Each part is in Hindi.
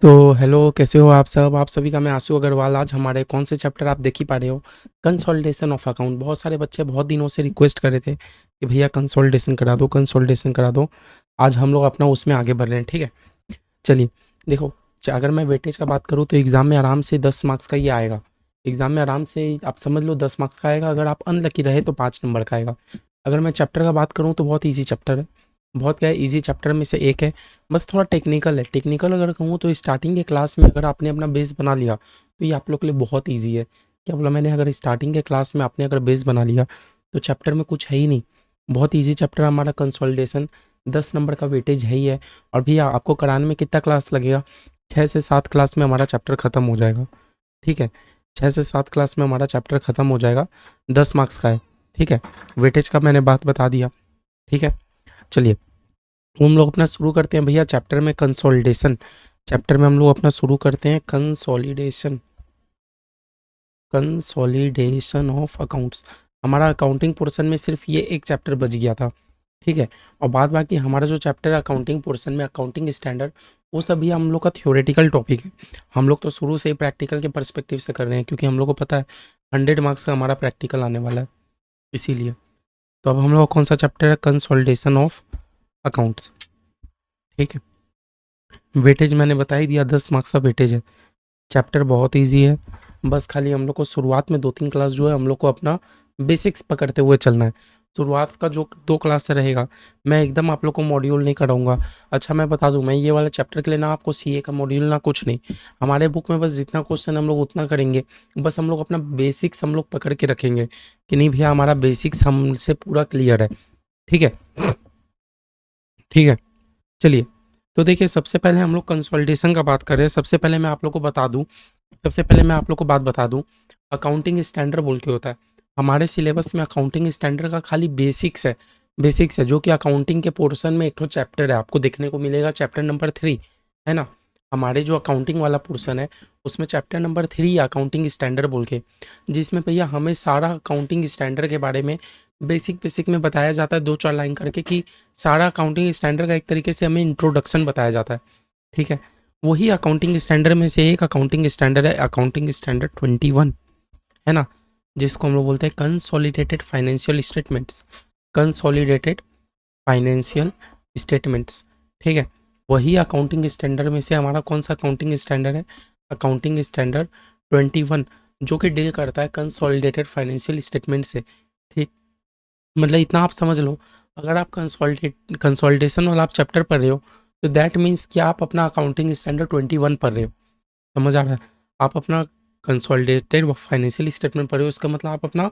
तो हेलो, कैसे हो आप सब? आप सभी का मैं आशु अग्रवाल। आज हमारे कौन से चैप्टर आप देख ही पा रहे हो, कंसोलिडेशन ऑफ अकाउंट। बहुत सारे बच्चे बहुत दिनों से रिक्वेस्ट कर रहे थे कि भैया कंसोलिडेशन करा दो, कंसोलिडेशन करा दो। आज हम लोग अपना उसमें आगे बढ़ रहे हैं, ठीक है। चलिए, देखो, अगर मैं वेटेज का बात करूँ तो एग्ज़ाम में आराम से 10 मार्क्स का ये आएगा। एग्ज़ाम में आराम से आप समझ लो 10 मार्क्स का आएगा। अगर आप अनलकी रहे तो 5 नंबर का आएगा। अगर मैं चैप्टर का बात करूँ तो बहुत ईजी चैप्टर है। बहुत क्या है, ईजी चैप्टर में से एक है। बस थोड़ा टेक्निकल है। टेक्निकल अगर कहूँ तो स्टार्टिंग के क्लास में अगर आपने अपना बेस बना लिया तो ये आप लोग के लिए बहुत ईजी है। क्या बोला मैंने? अगर स्टार्टिंग के क्लास में आपने अगर बेस बना लिया तो चैप्टर में कुछ है ही नहीं। बहुत ईजी चैप्टर है हमारा कंसोलिडेशन। 10 नंबर का वेटेज है ही है। और भैया आपको कराने में कितना क्लास लगेगा? 6 से 7 क्लास में हमारा चैप्टर ख़त्म हो जाएगा, ठीक है। 6 से 7 क्लास में हमारा चैप्टर ख़त्म हो जाएगा। 10 मार्क्स का है, ठीक है। वेटेज का मैंने बात बता दिया, ठीक है। चलिए, तो हम लोग अपना शुरू करते हैं भैया चैप्टर में कंसोलिडेशन। चैप्टर में हम लोग अपना शुरू करते हैं कंसोलिडेशन। Consolidation of accounts. हमारा अकाउंटिंग पोर्शन में सिर्फ ये एक चैप्टर बच गया था, ठीक है। और बाद बाकी हमारा जो चैप्टर है अकाउंटिंग पोर्शन में, अकाउंटिंग स्टैंडर्ड, वो सभी हम लोग का थ्योरेटिकल टॉपिक है। हम लोग तो शुरू से ही प्रैक्टिकल के पर्सपेक्टिव से कर रहे हैं, क्योंकि हम लोग को पता है 100 मार्क्स का हमारा प्रैक्टिकल आने वाला है, इसीलिए। तो अब हम लोग का कौन सा चैप्टर है? कंसोलिडेशन ऑफ अकाउंट्स, ठीक है। वेटेज मैंने बता ही दिया, 10 मार्क्स का वेटेज है। चैप्टर बहुत ईजी है। बस खाली हम लोग को शुरुआत में 2-3 क्लास जो है हम लोग को अपना बेसिक्स पकड़ते हुए चलना है। शुरुआत का जो 2 क्लास से रहेगा, मैं एकदम आप लोग को मॉड्यूल नहीं कराऊंगा। अच्छा, मैं बता दूं, मैं ये वाला चैप्टर के लिए ना आपको सीए का मॉड्यूल ना कुछ नहीं। हमारे बुक में बस जितना क्वेश्चन हम लोग उतना करेंगे। बस हम लोग अपना बेसिक्स हम लोग पकड़ के रखेंगे कि नहीं भैया हमारा बेसिक्स हमसे पूरा क्लियर है, ठीक है। ठीक है, चलिए। तो देखिए, सबसे पहले हम लोग कंसोलिडेशन का बात कर रहे हैं। सबसे पहले मैं आप लोग को बता दूं, सबसे पहले मैं आप लोग को बात बता दूं, अकाउंटिंग स्टैंडर्ड बोल के होता है। हमारे सिलेबस में अकाउंटिंग स्टैंडर्ड का खाली बेसिक्स है। बेसिक्स है जो कि अकाउंटिंग के पोर्शन में एक तो चैप्टर है, आपको देखने को मिलेगा चैप्टर नंबर 3, है ना। हमारे जो अकाउंटिंग वाला पोर्शन है उसमें चैप्टर नंबर 3 अकाउंटिंग स्टैंडर्ड बोल के, जिसमें भैया हमें सारा अकाउंटिंग स्टैंडर्ड के बारे में बेसिक बेसिक में बताया जाता है, 2-4 लाइन करके, कि सारा अकाउंटिंग स्टैंडर्ड का एक तरीके से हमें इंट्रोडक्शन बताया जाता है, ठीक है। वही अकाउंटिंग स्टैंडर्ड में से एक अकाउंटिंग स्टैंडर्ड है अकाउंटिंग स्टैंडर्ड 21, है ना, जिसको हम लोग बोलते हैं consolidated financial statements. Consolidated financial statements, ठीक है। वही अकाउंटिंग स्टैंडर्ड में से हमारा कौन सा अकाउंटिंग स्टैंडर्ड है? अकाउंटिंग स्टैंडर्ड 21, जो कि डील करता है कंसोलिडेटेड फाइनेंशियल स्टेटमेंट से, ठीक। मतलब इतना आप समझ लो, अगर आप कंसोलिडेशन वाला आप चैप्टर पढ़ रहे हो तो दैट मीन्स कि आप अपना अकाउंटिंग स्टैंडर्ड 21 पढ़ रहे हो। समझ आ रहा है? आप अपना कंसोलिडेटेड फाइनेंशियल स्टेटमेंट पढ़ रहे हो, इसका मतलब आप अपना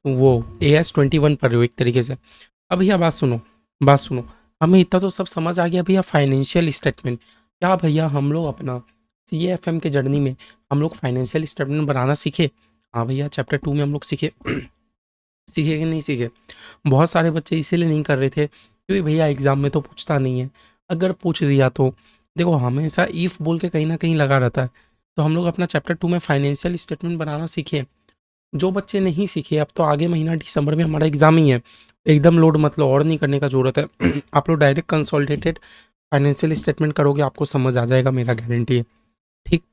वो AS 21 पढ़ रहे हो एक तरीके से। अब भैया बात सुनो, बात सुनो। हमें इतना तो सब समझ आ गया भैया, फाइनेंशियल स्टेटमेंट क्या भैया, हम लोग अपना CAFM के जर्नी में हम लोग फाइनेंशियल स्टेटमेंट बनाना सीखे। हाँ भैया, चैप्टर 2 में हम लोग सीखे। सीखे कि नहीं सीखे? बहुत सारे बच्चे इसीलिए नहीं कर रहे थे क्योंकि भैया एग्ज़ाम में तो पूछता नहीं है। अगर पूछ दिया तो देखो, हमेशा इफ़ बोल के कहीं ना कहीं लगा रहता है। तो हम लोग अपना चैप्टर 2 में फाइनेंशियल स्टेटमेंट बनाना सीखे। जो बच्चे नहीं सीखे, अब तो आगे महीना दिसंबर में हमारा एग्ज़ाम ही है, एकदम लोड मत लो, और नहीं करने का ज़रूरत है। आप लोग डायरेक्ट कंसोलिडेटेड फाइनेंशियल स्टेटमेंट करोगे, आपको समझ आ जाएगा, मेरा गारंटी है, ठीक।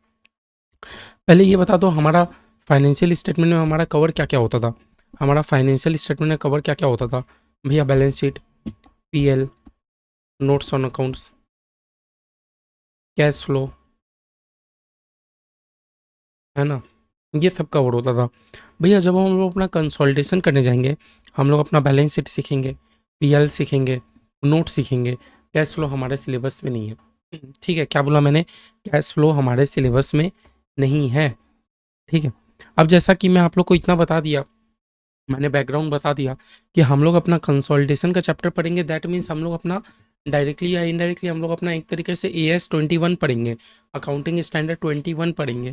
पहले ये बता दो, हमारा फाइनेंशियल स्टेटमेंट में हमारा कवर क्या क्या होता था? हमारा फाइनेंशियल स्टेटमेंट में कवर क्या क्या होता था भैया? Balance sheet, PL, notes on accounts, cash flow, है ना, ये सब कवर होता था। भैया जब हम लोग अपना कंसोलिडेशन करने जाएंगे, हम लोग अपना बैलेंस शीट सीखेंगे, PL सीखेंगे, नोट सीखेंगे। कैश फ्लो हमारे सिलेबस में नहीं है, ठीक है। क्या बोला मैंने? कैश फ्लो हमारे सिलेबस में नहीं है, ठीक है। अब जैसा कि मैं आप लोग को इतना बता दिया, मैंने बैकग्राउंड बता दिया कि हम लोग अपना कंसोलिडेशन का चैप्टर पढ़ेंगे, दैट मीन्स हम लोग अपना डायरेक्टली या इनडायरेक्टली हम लोग अपना एक तरीके से AS 21 पढ़ेंगे, अकाउंटिंग स्टैंडर्ड 21 पढ़ेंगे,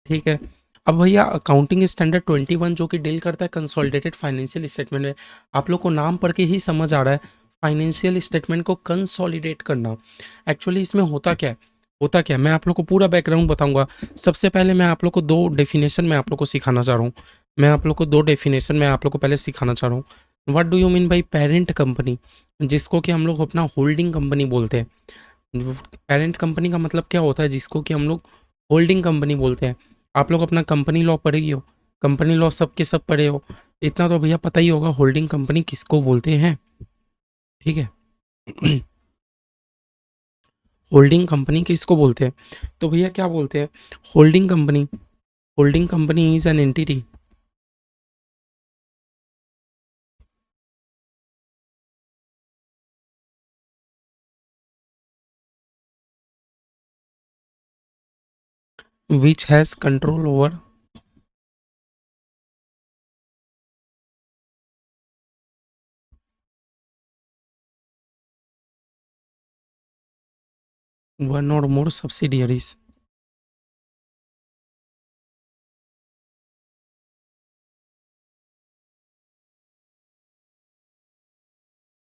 ठीक है। अब भैया अकाउंटिंग स्टैंडर्ड 21 जो कि डील करता है कंसोलिडेटेड फाइनेंशियल स्टेटमेंट में, आप लोग को नाम पढ़ के ही समझ आ रहा है फाइनेंशियल स्टेटमेंट को कंसोलिडेट करना। एक्चुअली इसमें होता क्या है, होता क्या है, मैं आप लोग को पूरा बैकग्राउंड बताऊंगा। सबसे पहले मैं आप लोग को दो डेफिनेशन मैं आप लोग को सिखाना चाह रहा हूँ। मैं आप लोग को दो डेफिनेशन मैं आप लोग को पहले सिखाना चाह रहा हूँ। What do you mean by parent company, जिसको कि हम लोग अपना होल्डिंग कंपनी बोलते हैं। पेरेंट कंपनी का मतलब क्या होता है, जिसको कि हम लोग होल्डिंग कंपनी बोलते हैं। आप लोग अपना कंपनी लॉ पढ़े ही हो, कंपनी लॉ सब के सब पढ़े हो, इतना तो भैया पता ही होगा होल्डिंग कंपनी किसको बोलते हैं। ठीक है। होल्डिंग कंपनी किसको बोलते हैं, तो भैया क्या बोलते हैं, holding company, holding company is an entity which has control over one or more subsidiaries।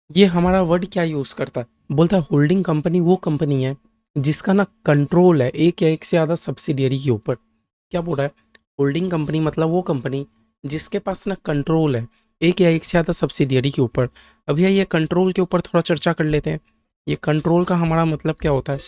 ये हमारा वर्ड क्या यूज करता है, बोलता है होल्डिंग कंपनी वो कंपनी है जिसका ना कंट्रोल है एक या एक से ज़्यादा सब्सिडियरी के ऊपर। क्या बोल रहा है, होल्डिंग कंपनी मतलब वो कंपनी जिसके पास ना कंट्रोल है एक या एक से ज़्यादा सब्सिडियरी के ऊपर। अब भैया ये कंट्रोल के ऊपर थोड़ा चर्चा कर लेते हैं। ये कंट्रोल का हमारा मतलब क्या होता है,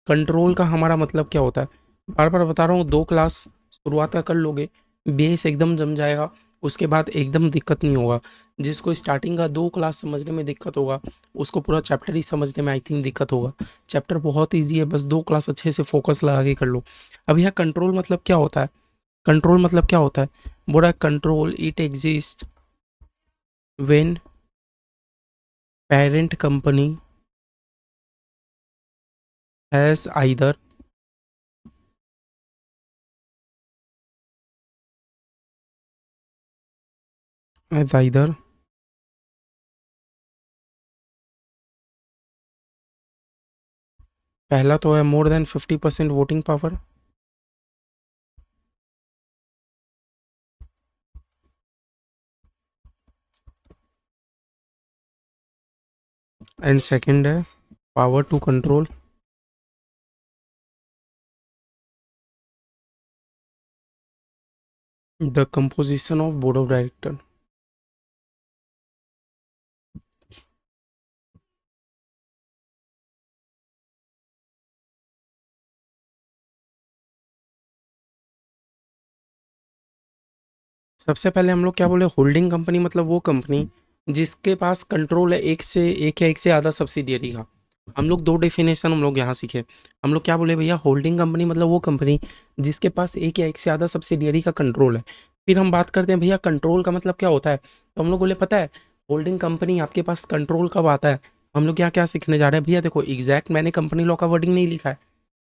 कंट्रोल का हमारा मतलब क्या होता है, बार बार बता रहा हूँ, 2 क्लास शुरुआत का कर लोगे, बेस एकदम जम जाएगा, उसके बाद एकदम दिक्कत नहीं होगा। जिसको स्टार्टिंग का 2 क्लास समझने में दिक्कत होगा, उसको पूरा चैप्टर ही समझने में आई थिंक दिक्कत होगा। चैप्टर बहुत ईज़ी है, बस 2 क्लास अच्छे से फ़ोकस लगा के कर लो। अब यहाँ कंट्रोल मतलब क्या होता है, कंट्रोल मतलब क्या होता है, बोल रहा है control it exist when parent company has either पहला तो है more than 50% voting power, and second है power to control the composition of board of director. सबसे पहले हम लोग क्या बोले, होल्डिंग कंपनी मतलब वो कंपनी जिसके पास कंट्रोल है एक या एक से ज़्यादा सब्सिडियरी का। हम लोग 2 डेफिनेशन हम लोग यहाँ सीखे। हम लोग क्या बोले भैया, होल्डिंग कंपनी मतलब वो कंपनी जिसके पास एक या एक से ज़्यादा सब्सिडियरी का कंट्रोल है। फिर हम बात करते हैं भैया कंट्रोल का मतलब क्या होता है, तो हम लोग बोले पता है होल्डिंग कंपनी आपके पास कंट्रोल कब आता है। हम लोग क्या क्या सीखने जा रहे हैं भैया, देखो एग्जैक्ट मैंने कंपनी लॉ का वर्डिंग नहीं लिखा है,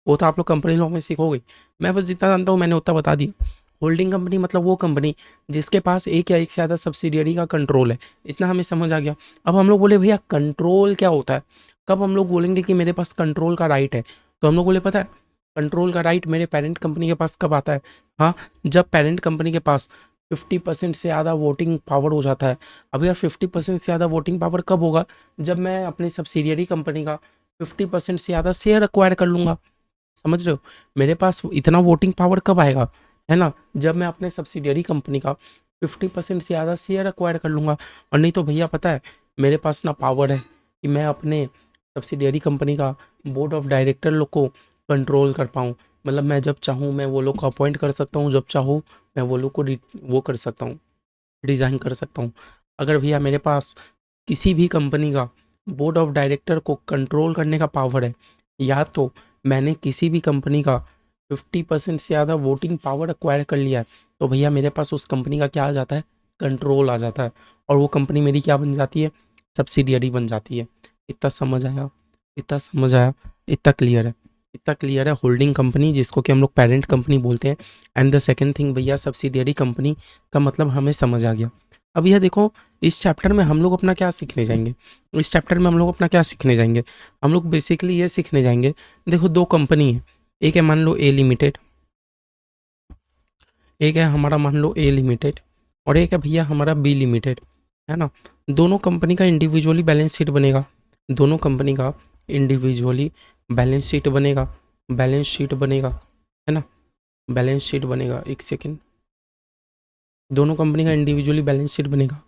वो तो आप लोग कंपनी लॉ में सीखोगे। मैं बस जितना जानता हूँ मैंने उतना बता दिया। होल्डिंग कंपनी मतलब वो कंपनी जिसके पास एक या एक से ज़्यादा सब्सिडियरी का कंट्रोल है, इतना हमें समझ आ गया। अब हम लोग बोले भैया कंट्रोल क्या होता है, कब हम लोग बोलेंगे कि मेरे पास कंट्रोल का राइट है, तो हम लोग बोले पता है कंट्रोल का राइट मेरे पेरेंट कंपनी के पास कब आता है, हाँ जब पेरेंट कंपनी के पास 50% से ज़्यादा वोटिंग पावर हो जाता है। अब यार 50% से ज़्यादा वोटिंग पावर कब होगा, जब मैं अपनी सब्सिडियरी कंपनी का 50% से ज़्यादा शेयर एक्वायर कर लूँगा। समझ रहे हो, मेरे पास इतना वोटिंग पावर कब आएगा, है ना, जब मैं अपने सब्सिडियरी कंपनी का 50% से ज़्यादा शेयर एक्वायर कर लूँगा। और नहीं तो भैया पता है मेरे पास ना पावर है कि मैं अपने सब्सिडियरी कंपनी का बोर्ड ऑफ डायरेक्टर लोग को कंट्रोल कर पाऊँ। मतलब मैं जब चाहूँ मैं वो लोग को अपॉइंट कर सकता हूँ, जब चाहूँ मैं वो लोग को वो कर सकता हूँ, डिज़ाइन कर सकता हूँ। अगर भैया मेरे पास किसी भी कंपनी का बोर्ड ऑफ डायरेक्टर को कंट्रोल करने का पावर है, या तो मैंने किसी भी कंपनी का 50% से ज़्यादा वोटिंग पावर एक्वायर कर लिया है, तो भैया मेरे पास उस कंपनी का क्या आ जाता है, कंट्रोल आ जाता है, और वो कंपनी मेरी क्या बन जाती है, सब्सिडियरी बन जाती है। इतना समझ आया, इतना समझ आया, इतना क्लियर है, इतना क्लियर है। होल्डिंग कंपनी जिसको कि हम लोग पेरेंट कंपनी बोलते हैं, एंड द सेकेंड थिंग भैया सब्सिडियरी कंपनी का मतलब हमें समझ आ गया। अब यह देखो इस चैप्टर में हम लोग अपना क्या सीखने जाएंगे, इस चैप्टर में हम लोग अपना क्या सीखने जाएंगे, हम लोग बेसिकली ये सीखने जाएंगे, देखो 2 कंपनी है, एक है मान लो ए लिमिटेड, एक है हमारा मान लो ए लिमिटेड, और एक है भैया हमारा बी लिमिटेड, है ना। दोनों कंपनी का इंडिविजुअली बैलेंस शीट बनेगा, दोनों कंपनी का इंडिविजुअली बैलेंस शीट बनेगा, बैलेंस शीट बनेगा, है ना, बैलेंस शीट बनेगा, एक सेकेंड, दोनों कंपनी का इंडिविजुअली बैलेंस शीट बनेगा।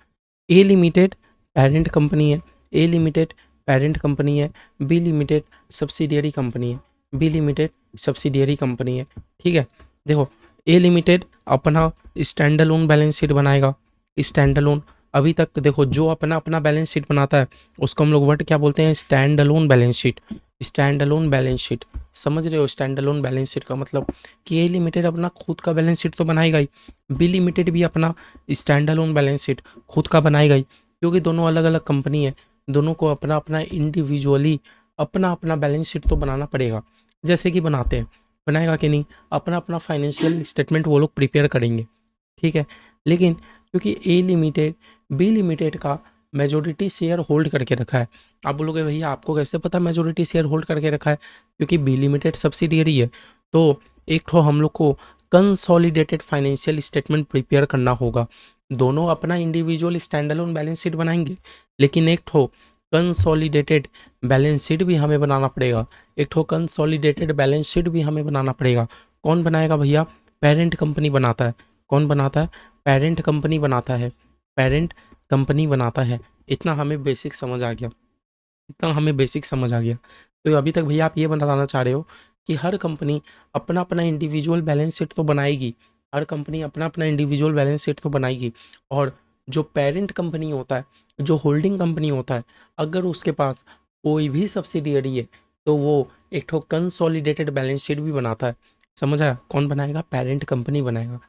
ए लिमिटेड पेरेंट कंपनी है, ए लिमिटेड पेरेंट कंपनी है, बी लिमिटेड सब्सिडियरी कंपनी है, बी लिमिटेड सब्सिडियरी कंपनी है। ठीक है, देखो ए लिमिटेड अपना स्टैंड अलोन बैलेंस शीट बनाएगा, स्टैंड अलोन। अभी तक देखो जो अपना अपना बैलेंस शीट बनाता है उसको हम लोग वर्ड क्या बोलते हैं, stand alone balance sheet, stand alone balance sheet. समझ रहे हो स्टैंड अलोन बैलेंस शीट का मतलब कि ए लिमिटेड अपना खुद का बैलेंस शीट तो बनाएगा ही, बी लिमिटेड भी अपना स्टैंड अलोन बैलेंस शीट खुद का बनाएगा ही, क्योंकि दोनों अलग अलग कंपनी है, दोनों को अपना अपना इंडिविजुअली अपना अपना बैलेंस शीट तो बनाना पड़ेगा। जैसे कि बनाते हैं, बनाएगा कि नहीं, अपना अपना फाइनेंशियल स्टेटमेंट वो लोग प्रिपेयर करेंगे। ठीक है, लेकिन क्योंकि ए लिमिटेड बी लिमिटेड का मेजोरिटी शेयर होल्ड करके रखा है। आप बोलोगे भैया आपको कैसे पता मेजोरिटी शेयर होल्ड करके रखा है, क्योंकि बी लिमिटेड सब्सिडियरी है, तो एक तो हम लोग को कंसोलिडेटेड फाइनेंशियल स्टेटमेंट प्रिपेयर करना होगा। दोनों अपना individual stand alone balance sheet बनाएंगे, लेकिन एक ठो कंसोलिडेटेड बैलेंस शीट भी हमें बनाना पड़ेगा, एक ठो कंसोलिडेटेड बैलेंस शीट भी हमें बनाना पड़ेगा। कौन बनाएगा भैया, पेरेंट कंपनी बनाता है। कौन बनाता है, पेरेंट कंपनी बनाता है, पेरेंट कंपनी बनाता है। इतना हमें बेसिक समझ आ गया, इतना हमें बेसिक समझ आ गया। तो अभी तक भैया आप ये बताना चाह रहे हो कि हर कंपनी अपना अपना इंडिविजुअल बैलेंस शीट तो बनाएगी, हर कंपनी अपना अपना इंडिविजुअल बैलेंस शीट तो बनाएगी, और जो पेरेंट कंपनी होता है, जो होल्डिंग कंपनी होता है, अगर उसके पास कोई भी सब्सिडियरी है तो वो एक ठो कंसोलिडेटेड बैलेंस शीट भी बनाता है। समझ आया, कौन बनाएगा, पेरेंट कंपनी बनाएगा।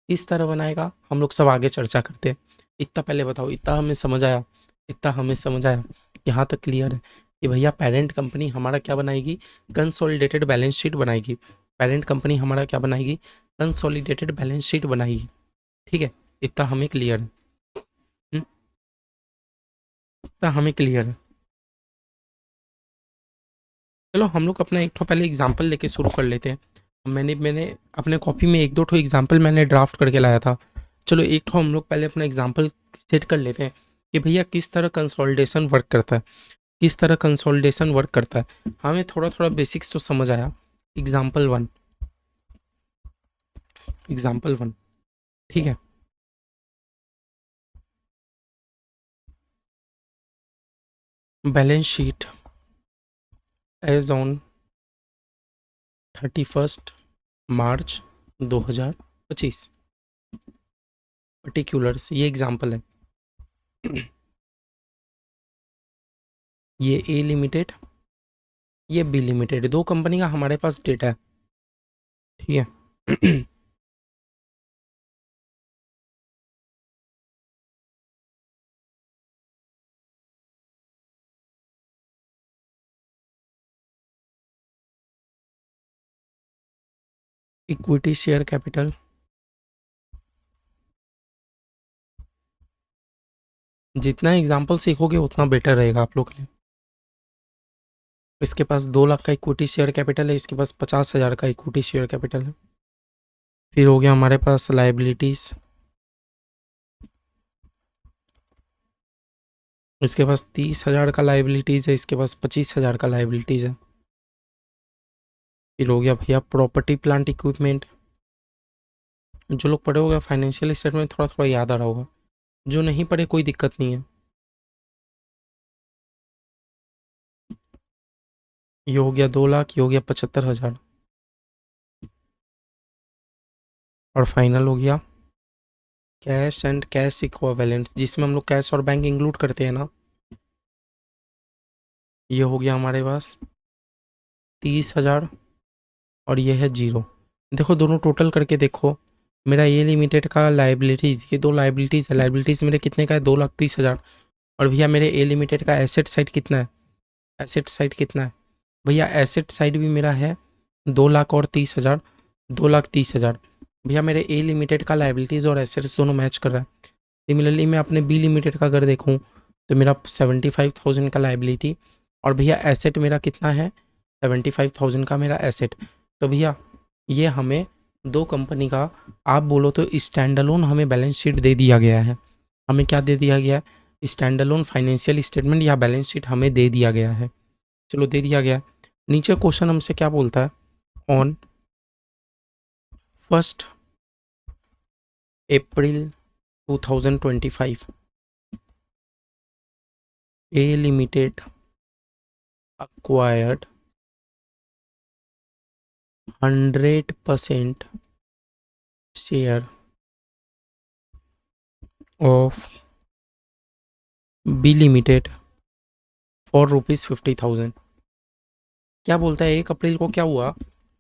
किस तरह बनाएगा हम लोग सब आगे चर्चा करते हैं। इतना पहले बताओ, इतना हमें समझ आया, इतना हमें समझ आया, यहाँ तक क्लियर है कि भैया पेरेंट कंपनी हमारा क्या बनाएगी, कंसोलिडेटेड बैलेंस शीट बनाएगी। पेरेंट कंपनी हमारा क्या बनाएगी, कंसोलिडेटेड बैलेंस शीट बनाएगी। ठीक है, इतना हमें क्लियर है, इतना हमें क्लियर है। चलो हम लोग अपना एक ठो पहले एग्जाम्पल लेके शुरू कर लेते हैं। मैंने मैंने अपने कॉपी में एक दो ठो एग्जाम्पल मैंने ड्राफ्ट करके लाया था। चलो एक ठो हम लोग पहले अपना एग्जाम्पल सेट कर लेते हैं कि भैया किस तरह कंसोलिडेशन वर्क करता है, किस तरह कंसोलिडेशन वर्क करता है। हमें थोड़ा थोड़ा बेसिक्स तो समझ आया। एग्जाम्पल वन, एग्जाम्पल वन, ठीक है। Balance sheet as on 31 March 2025, particulars, ये एग्जाम्पल है। ये ए लिमिटेड, ये बी लिमिटेड, दो कंपनी का हमारे पास डेटा है। ठीक है। इक्विटी शेयर कैपिटल, जितना एग्जाम्पल सीखोगे उतना बेटर रहेगा आप लोग के लिए। इसके पास 2 लाख का इक्विटी शेयर कैपिटल है, इसके पास 50,000 का इक्विटी शेयर कैपिटल है। फिर हो गया हमारे पास लाइबिलिटीज, इसके पास 30,000 का लाइबिलिटीज है, इसके पास 25,000 का लाइबिलिटीज है। फिर हो गया भैया प्रॉपर्टी प्लांट इक्विपमेंट। जो लोग पढ़े होगा फाइनेंशियल स्टेटमेंट थोड़ा थोड़ा याद आ रहा होगा, जो नहीं पढ़े कोई दिक्कत नहीं है। ये हो गया 2 लाख, ये हो गया 75,000, और फाइनल हो गया कैश एंड कैश इक्विवेलेंट, जिसमें हम लोग कैश और बैंक इंक्लूड करते हैं ना। ये हो गया हमारे पास 30,000, और ये है 0। देखो दोनों टोटल करके देखो, मेरा ये लिमिटेड का लाइबिलिटीज़, ये दो लाइबिलिटीज़ है, लाइबिलिटीज़ मेरे कितने का है, 2,30,000। और भैया मेरे ए लिमिटेड का एसेट साइड कितना है, एसेट साइड कितना है भैया, एसेट साइड भी मेरा है 2,30,000, 2,30,000। भैया मेरे ए लिमिटेड का लाइबिलिटीज़ और एसेट्स दोनों मैच कर रहा है। सिमिलरली मैं अपने बी लिमिटेड का अगर देखूँ तो मेरा 75,000 का लाइबिलिटी, और भैया एसेट मेरा कितना है, 75,000 का मेरा एसेट। तो भैया ये हमें दो कंपनी का, आप बोलो तो स्टैंड अलोन हमें बैलेंस शीट दे दिया गया है। हमें क्या दे दिया गया है, स्टैंड अलोन फाइनेंशियल स्टेटमेंट या बैलेंस शीट हमें दे दिया गया है। चलो दे दिया गया। नीचे क्वेश्चन हमसे क्या बोलता है, on 1 April 2025 A limited acquired 100% share of B Limited for ₹50,000। क्या बोलता है 1 अप्रैल को क्या हुआ,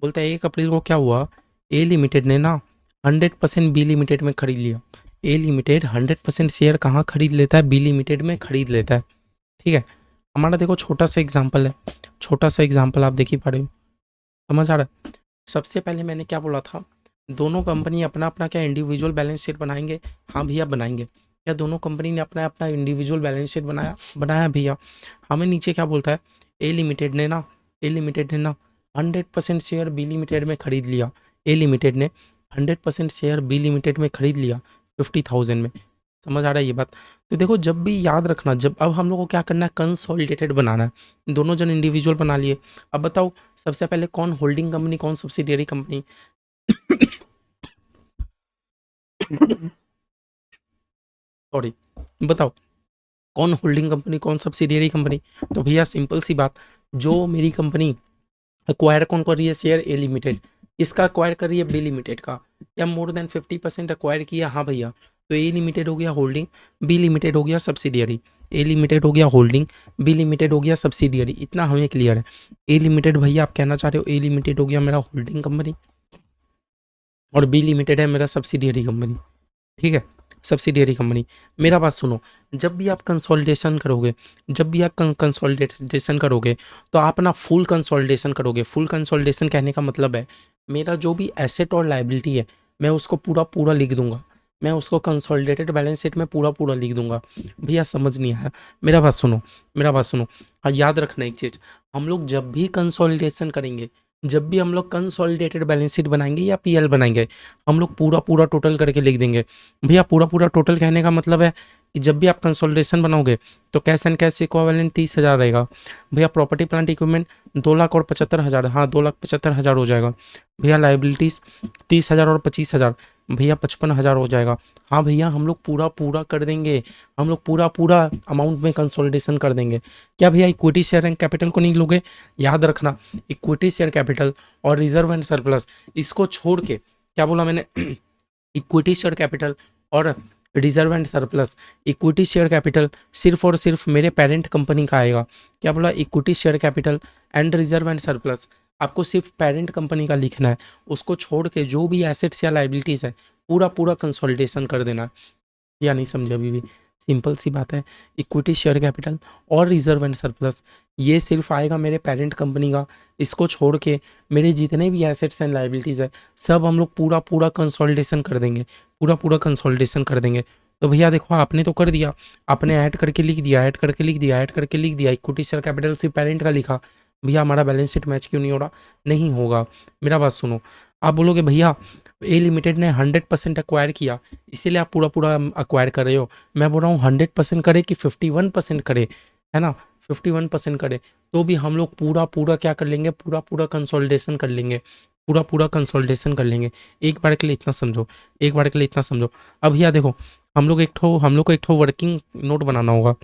बोलता है 1 अप्रैल को क्या हुआ, ए लिमिटेड ने ना 100% बी लिमिटेड में खरीद लिया। ए लिमिटेड 100% शेयर कहाँ खरीद लेता है, बी लिमिटेड में खरीद लेता है। ठीक है, हमारा देखो छोटा सा एग्जाम्पल है, छोटा सा एग्जाम्पल आप देख ही पा रहे हो, समझ आ रहा है। सबसे पहले मैंने क्या बोला था, दोनों कंपनी अपना अपना क्या इंडिविजुअल बैलेंस शीट बनाएंगे, हाँ भैया बनाएंगे। क्या दोनों कंपनी ने अपना अपना इंडिविजुअल बैलेंस शीट बनाया भैया। हमें नीचे क्या बोलता है, ए लिमिटेड ने ना 100% शेयर बी लिमिटेड में खरीद लिया। ए लिमिटेड ने 100% शेयर बी लिमिटेड में खरीद लिया 50,000 में। समझ आ रहा है ये बात। तो देखो जब भी याद रखना, जब अब हम लोग को क्या करना है, कंसोलिडेटेड बनाना है। दोनों जन इंडिविजुअल बना लिए। अब बताओ सबसे पहले कौन होल्डिंग कंपनी, कौन सब्सिडियरी कंपनी। सॉरी, बताओ कौन होल्डिंग कंपनी, कौन सब्सिडियरी कंपनी। तो भैया सिंपल सी बात, जो मेरी कंपनी एक्वायर कौन कर रही है शेयर, ए लिमिटेड। इसका एक्वायर कर रही है बी लिमिटेड का, या मोर देन 50% एक्वायर किया, हाँ भैया। तो ए लिमिटेड हो गया होल्डिंग, बी लिमिटेड हो गया सब्सिडियरी। ए लिमिटेड हो गया होल्डिंग, बी लिमिटेड हो गया सब्सिडियरी। इतना हमें क्लियर है। ए लिमिटेड भैया आप कहना चाह रहे हो, ए लिमिटेड हो गया मेरा होल्डिंग कंपनी और बी लिमिटेड है मेरा सब्सिडियरी कंपनी। ठीक है, सब्सिडियरी कंपनी। मेरा बात सुनो, जब भी आप कंसोलिडेशन करोगे, जब भी आप कंसोलिडेशन करोगे तो आप ना फुल कंसोलिडेशन करोगे। फुल कंसोलिडेशन कहने का मतलब है मेरा जो भी एसेट और लाइबिलिटी है मैं उसको पूरा पूरा लिख दूंगा, मैं उसको कंसोलिडेटेड बैलेंस शीट में पूरा पूरा लिख दूंगा। भैया समझ नहीं आया, मेरा बात सुनो, मेरा बात सुनो। हाँ याद रखना एक चीज़, हम लोग जब भी कंसोलिडेशन करेंगे, जब भी हम लोग कंसोलिडेटेड बैलेंस शीट बनाएंगे या पीएल बनाएंगे, हम लोग पूरा पूरा टोटल करके लिख देंगे। भैया पूरा पूरा टोटल कहने का मतलब है कि जब भी आप कंसोलिडेशन बनाओगे तो कैश एंड कैश इक्विवेलेंट 30,000 रहेगा। भैया प्रॉपर्टी प्लांट इक्विपमेंट 2,75,000, हाँ 2,75,000 हो जाएगा। भैया लाइबिलिटीज़ 30,000 और 25,000, भैया 55,000 हो जाएगा। हाँ भैया हम लोग पूरा पूरा कर देंगे, हम लोग पूरा पूरा अमाउंट में कंसोलिडेशन कर देंगे। क्या भैया इक्विटी शेयर एंड कैपिटल को नहीं लोगे, याद रखना इक्विटी शेयर कैपिटल और रिजर्व एंड सरप्लस, इसको छोड़ के, क्या बोला मैंने, इक्विटी शेयर कैपिटल और reserve and surplus. Equity share capital सिर्फ और सिर्फ मेरे पेरेंट कंपनी का आएगा। क्या बोला, equity share capital and reserve and surplus आपको सिर्फ पेरेंट कंपनी का लिखना है। उसको छोड़ के जो भी एसेट्स या लाइबिलिटीज़ है पूरा पूरा कंसोलिडेशन कर देना है। या नहीं समझे अभी भी, सिंपल सी बात है। इक्विटी शेयर कैपिटल और रिजर्व एंड सरप्लस ये सिर्फ आएगा मेरे पेरेंट कंपनी का। इसको छोड़ के मेरे जितने भी एसेट्स एंड लाइबिलिटीज़ है सब हम लोग पूरा पूरा कंसोलिडेशन कर देंगे, पूरा पूरा कंसोलिडेशन कर देंगे। तो भैया देखो आपने तो कर दिया, आपने ऐड करके लिख दिया, ऐड करके लिख दिया, ऐड करके लिख दिया, इक्विटी शेयर कैपिटल सिर्फ पेरेंट का लिखा। भैया हमारा बैलेंस शीट मैच क्यों नहीं हो रहा, नहीं होगा। मेरा बात सुनो, आप बोलोगे भैया ए लिमिटेड ने 100% एक्वायर किया इसीलिए आप पूरा पूरा एक्वायर कर रहे हो। मैं बोल रहा हूँ 100% करे कि 51% करे, है ना, 51% करे तो भी हम लोग पूरा पूरा क्या कर लेंगे, पूरा पूरा कंसोलिडेशन कर लेंगे, पूरा पूरा कंसोलिडेशन कर लेंगे। एक बार के लिए इतना समझो, एक बार के लिए इतना समझो। अब भैया देखो हम लोग को एक ठो वर्किंग नोट बनाना होगा।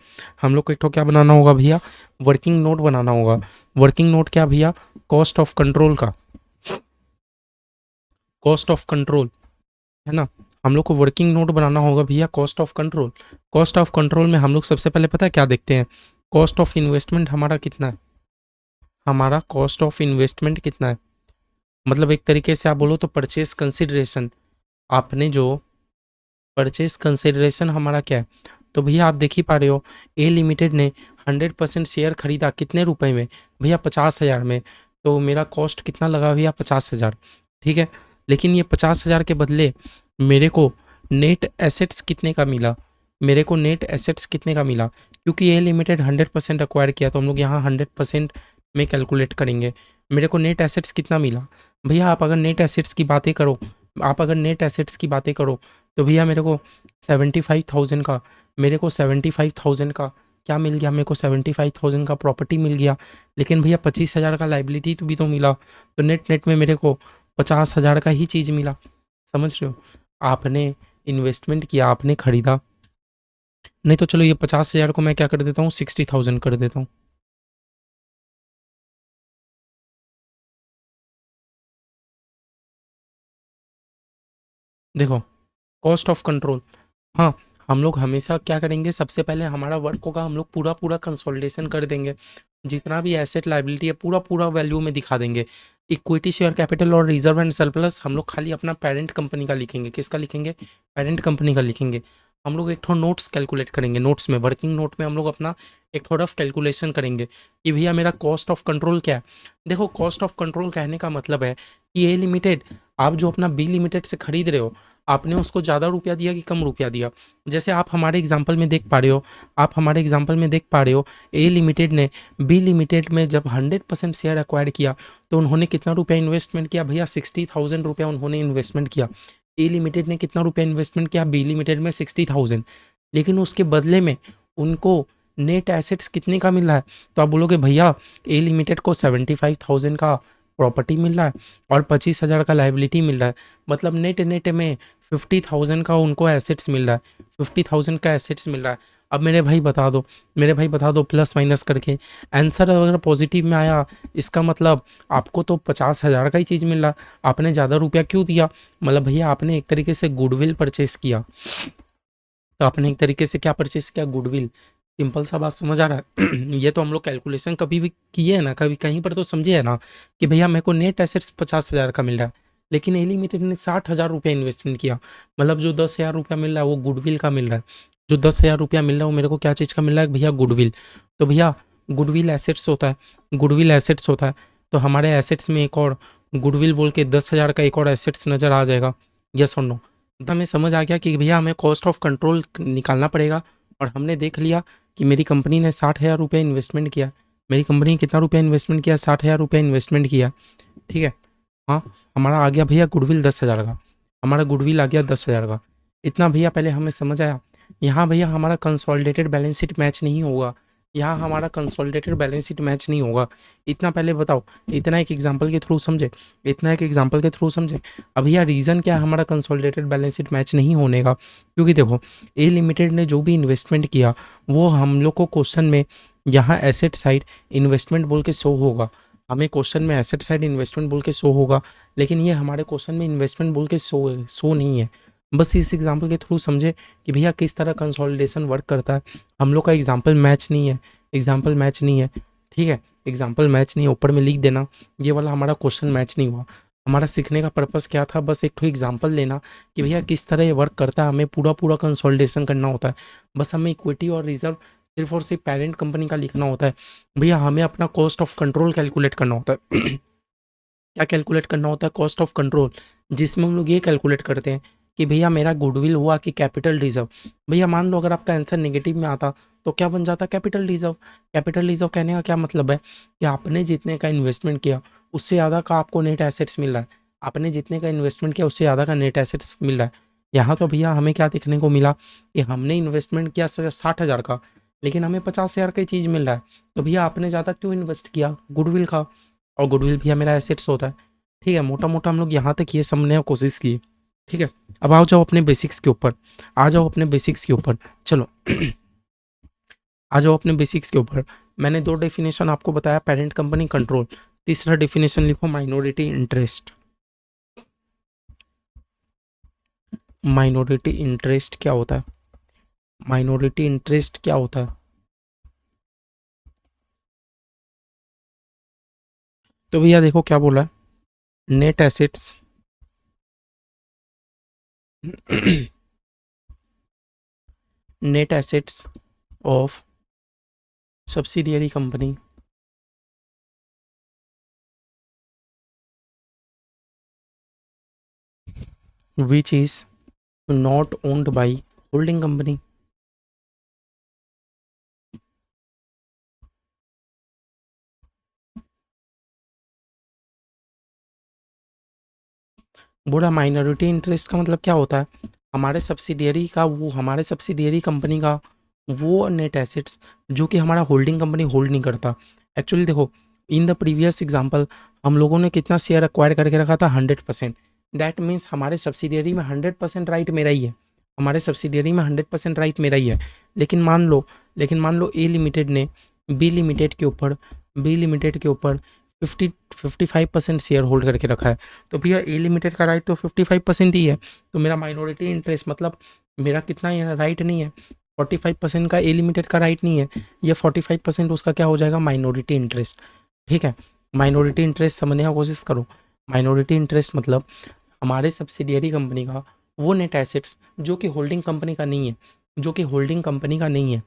हम लोग को एक ठो क्या बनाना होगा भैया, वर्किंग नोट बनाना होगा। वर्किंग नोट क्या भैया, कॉस्ट ऑफ कंट्रोल का, कॉस्ट ऑफ कंट्रोल, है ना। हम लोग को वर्किंग नोट बनाना होगा भैया cost of control. Cost of control में हम लोग सबसे पहले पता है क्या देखते हैं, कॉस्ट ऑफ इन्वेस्टमेंट हमारा कितना है, हमारा कॉस्ट ऑफ इन्वेस्टमेंट कितना है। मतलब एक तरीके से आप बोलो तो परचेज कंसिडरेशन, आपने जो परचेज कंसिडरेशन हमारा क्या है। तो भैया आप देख ही पा रहे हो ए लिमिटेड ने 100% शेयर खरीदा कितने रुपए में भैया, 50,000 में। तो मेरा कॉस्ट कितना लगा भैया, 50,000। ठीक है, लेकिन ये 50,000 के बदले मेरे को नेट एसेट्स कितने का मिला, मेरे को नेट एसेट्स कितने का मिला, क्योंकि ए लिमिटेड 100% एक्वायर किया तो हम लोग यहाँ 100% में कैलकुलेट करेंगे। मेरे को नेट एसेट्स कितना मिला भैया, आप अगर नेट एसेट्स की बातें करो, आप अगर नेट एसेट्स की बातें करो तो भैया मेरे को 75,000 का, मेरे को 75,000 का क्या मिल गया, मेरे को 75,000 का प्रॉपर्टी मिल गया। लेकिन भैया 25,000 का लाइबिलिटी तो भी तो मिला, तो नेट नेट में मेरे को 50,000 का ही चीज़ मिला। समझ रहे हो, आपने इन्वेस्टमेंट किया, आपने खरीदा। नहीं तो चलो ये 50,000 को मैं क्या कर देता हूँ, 60,000 कर देता हूँ। देखो कॉस्ट ऑफ कंट्रोल, हाँ, हम लोग हमेशा क्या करेंगे, सबसे पहले हमारा वर्क होगा, हम लोग पूरा पूरा कंसोलिडेशन कर देंगे, जितना भी एसेट लाइबिलिटी है पूरा पूरा वैल्यू में दिखा देंगे। इक्विटी शेयर कैपिटल और रिजर्व एंड सरप्लस हम लोग खाली अपना पेरेंट कंपनी का लिखेंगे। किसका लिखेंगे? पेरेंट कंपनी का लिखेंगे। हम लोग एक थोड़ा नोट्स कैलकुलेट करेंगे, नोट्स में, वर्किंग नोट में हम लोग अपना एक थोड़ा कैलकुलेशन करेंगे कि भैया मेरा कॉस्ट ऑफ कंट्रोल क्या है। देखो कॉस्ट ऑफ कंट्रोल कहने का मतलब है कि ए लिमिटेड, आप जो अपना बी लिमिटेड से खरीद रहे हो, आपने उसको ज़्यादा रुपया दिया कि कम रुपया दिया। जैसे आप हमारे एग्जाम्पल में देख पा रहे हो, आप हमारे एग्जाम्पल में देख पा रहे हो, ए लिमिटेड ने बी लिमिटेड में जब 100% शेयर एक्वायर किया तो उन्होंने कितना रुपया इन्वेस्टमेंट किया भैया? 60,000 रुपया उन्होंने इन्वेस्टमेंट किया। ए लिमिटेड ने कितना रुपया इन्वेस्टमेंट किया? बी लिमिटेड में 60,000। लेकिन उसके बदले में उनको नेट एसेट्स कितने का मिल रहा है? तो आप बोलोगे भैया ए लिमिटेड को 75,000 का प्रॉपर्टी मिल रहा है और 25,000 का लाइबिलिटी मिल रहा है, मतलब नेट नेट में 50,000 का उनको एसेट्स मिल रहा है, 50,000 का एसेट्स मिल रहा है। अब मेरे भाई बता दो, मेरे भाई बता दो प्लस माइनस करके, आंसर अगर पॉजिटिव में आया इसका मतलब आपको तो 50,000 का ही चीज़ मिल रहा, आपने ज़्यादा रुपया क्यों दिया? मतलब भैया आपने एक तरीके से गुडविल परचेस किया। तो आपने एक तरीके से क्या परचेस किया? गुडविल। सिंपल सा बात समझ आ रहा है? ये तो हम लोग कैलकुलेशन कभी भी किए है ना, कभी कहीं पर तो समझे है ना कि भैया मेरे को नेट एसेट्स 50,000 का मिल रहा है, लेकिन ए लिमिटेड ने 60,000 रुपया इन्वेस्टमेंट किया, मतलब जो 10,000 रुपया मिल रहा है वो गुडविल का मिल रहा है। जो 10,000 रुपया मिल रहा है वो मेरे को क्या चीज़ का मिल रहा है भैया? गुडविल। तो भैया गुडविल एसेट्स होता है, गुडविल एसेट्स होता है, तो हमारे एसेट्स में एक और गुडविल बोल के 10,000 का एक और एसेट्स नज़र आ जाएगा। यस और नो? तो हमें समझ आ गया कि भैया हमें कॉस्ट ऑफ कंट्रोल निकालना पड़ेगा, और हमने देख लिया कि मेरी कंपनी ने 60,000 रुपया इन्वेस्टमेंट किया। मेरी कंपनी ने कितना रुपया इन्वेस्टमेंट किया? 60,000 रुपया इन्वेस्टमेंट किया। ठीक है, हाँ, हमारा आ गया भैया गुडविल 10,000 का, हमारा गुडविल आ गया 10,000 का। इतना भैया पहले हमें समझ आया। यहाँ भैया हमारा कंसोलिडेटेड बैलेंस शीट मैच नहीं होगा, यहाँ हमारा कंसोलिडेटेड बैलेंस शीट मैच नहीं होगा। इतना पहले बताओ, इतना एक एग्जांपल के थ्रू समझे, इतना एक एग्जांपल के थ्रू समझे। अब भैया रीज़न क्या है हमारा कंसोलिडेटेड बैलेंस शीट मैच नहीं होने का? क्योंकि देखो ए लिमिटेड ने जो भी इन्वेस्टमेंट किया वो हम लोग को क्वेश्चन में यहाँ एसेट साइड इन्वेस्टमेंट बोल के शो होगा, हमें क्वेश्चन में एसेट साइड इन्वेस्टमेंट बोल के शो होगा, लेकिन ये हमारे क्वेश्चन में इन्वेस्टमेंट बोल के शो नहीं है। बस इस एग्जांपल के थ्रू समझे कि भैया किस तरह कंसोलिडेशन वर्क करता है। हम लोग का एग्जांपल मैच नहीं है, एग्जांपल मैच नहीं है, ठीक है, एग्जांपल मैच नहीं है, ऊपर में लिख देना ये वाला हमारा क्वेश्चन मैच नहीं हुआ। हमारा सीखने का पर्पस क्या था? बस एक तो एग्जांपल लेना कि भैया किस तरह ये वर्क करता है, हमें पूरा पूरा कंसोलिडेशन करना होता है। बस हमें इक्विटी और रिजर्व सिर्फ और सिर्फ पेरेंट कंपनी का लिखना होता है। भैया हमें अपना कॉस्ट ऑफ कंट्रोल कैलकुलेट करना होता है। क्या कैलकुलेट करना होता है? कॉस्ट ऑफ कंट्रोल, जिसमें हम लोग ये कैलकुलेट करते हैं कि भैया मेरा गुडविल हुआ कि कैपिटल रिजर्व। भैया मान लो अगर आपका आंसर नेगेटिव में आता तो क्या बन जाता? Capital reserve. कैपिटल रिजर्व कहने का क्या मतलब है कि आपने जितने का इन्वेस्टमेंट किया उससे ज़्यादा का आपको नेट एसेट्स मिल रहा है, आपने जितने का इन्वेस्टमेंट किया उससे ज़्यादा का नेट एसेट्स मिल रहा है। यहाँ तो भैया हमें क्या देखने को मिला कि हमने इन्वेस्टमेंट किया 60,000 का, लेकिन हमें 50,000 का चीज़ मिल रहा है। तो भैया आपने ज़्यादा क्यों इन्वेस्ट किया? गुडविल का, और गुडविल भैया मेरा एसेट्स होता है। ठीक है, मोटा मोटा हम लोग यहाँ तक ये समझने की कोशिश की। ठीक है, अब आओ जाओ अपने बेसिक्स के ऊपर, आ जाओ अपने बेसिक्स के ऊपर, चलो आ जाओ अपने बेसिक्स के ऊपर। मैंने 2 डेफिनेशन आपको बताया, पेरेंट कंपनी, कंट्रोल। तीसरा डेफिनेशन लिखो, माइनॉरिटी इंटरेस्ट। माइनॉरिटी इंटरेस्ट क्या होता है? माइनॉरिटी इंटरेस्ट क्या होता है? तो भैया देखो क्या बोला है, net assets net assets of subsidiary company which is not owned by holding company। बोला माइनॉरिटी इंटरेस्ट का मतलब क्या होता है? हमारे सब्सिडियरी का, वो हमारे सब्सिडियरी कंपनी का वो नेट एसेट्स जो कि हमारा होल्डिंग कंपनी होल्ड नहीं करता। एक्चुअली देखो, इन द प्रीवियस एग्जांपल हम लोगों ने कितना शेयर एक्वायर करके रखा था? 100%। दैट मीन्स हमारे सब्सिडियरी में 100% राइट मेरा ही है, हमारे सब्सिडियरी में 100% राइट मेरा ही है। लेकिन मान लो ए लिमिटेड ने बी लिमिटेड के ऊपर 55% शेयर होल्ड करके रखा है, तो भैया ए लिमिटेड का राइट तो 55% ही है, तो मेरा माइनॉरिटी इंटरेस्ट मतलब मेरा कितना राइट नहीं है, 45% का ए लिमिटेड का राइट नहीं है, ये 45% उसका क्या हो जाएगा, माइनॉरिटी इंटरेस्ट। ठीक है, माइनॉरिटी इंटरेस्ट समझने की कोशिश करो। माइनॉरिटी इंटरेस्ट मतलब हमारे सब्सिडियरी कंपनी का वो नेट एसेट्स जो कि होल्डिंग कंपनी का नहीं है, जो कि होल्डिंग कंपनी का नहीं है,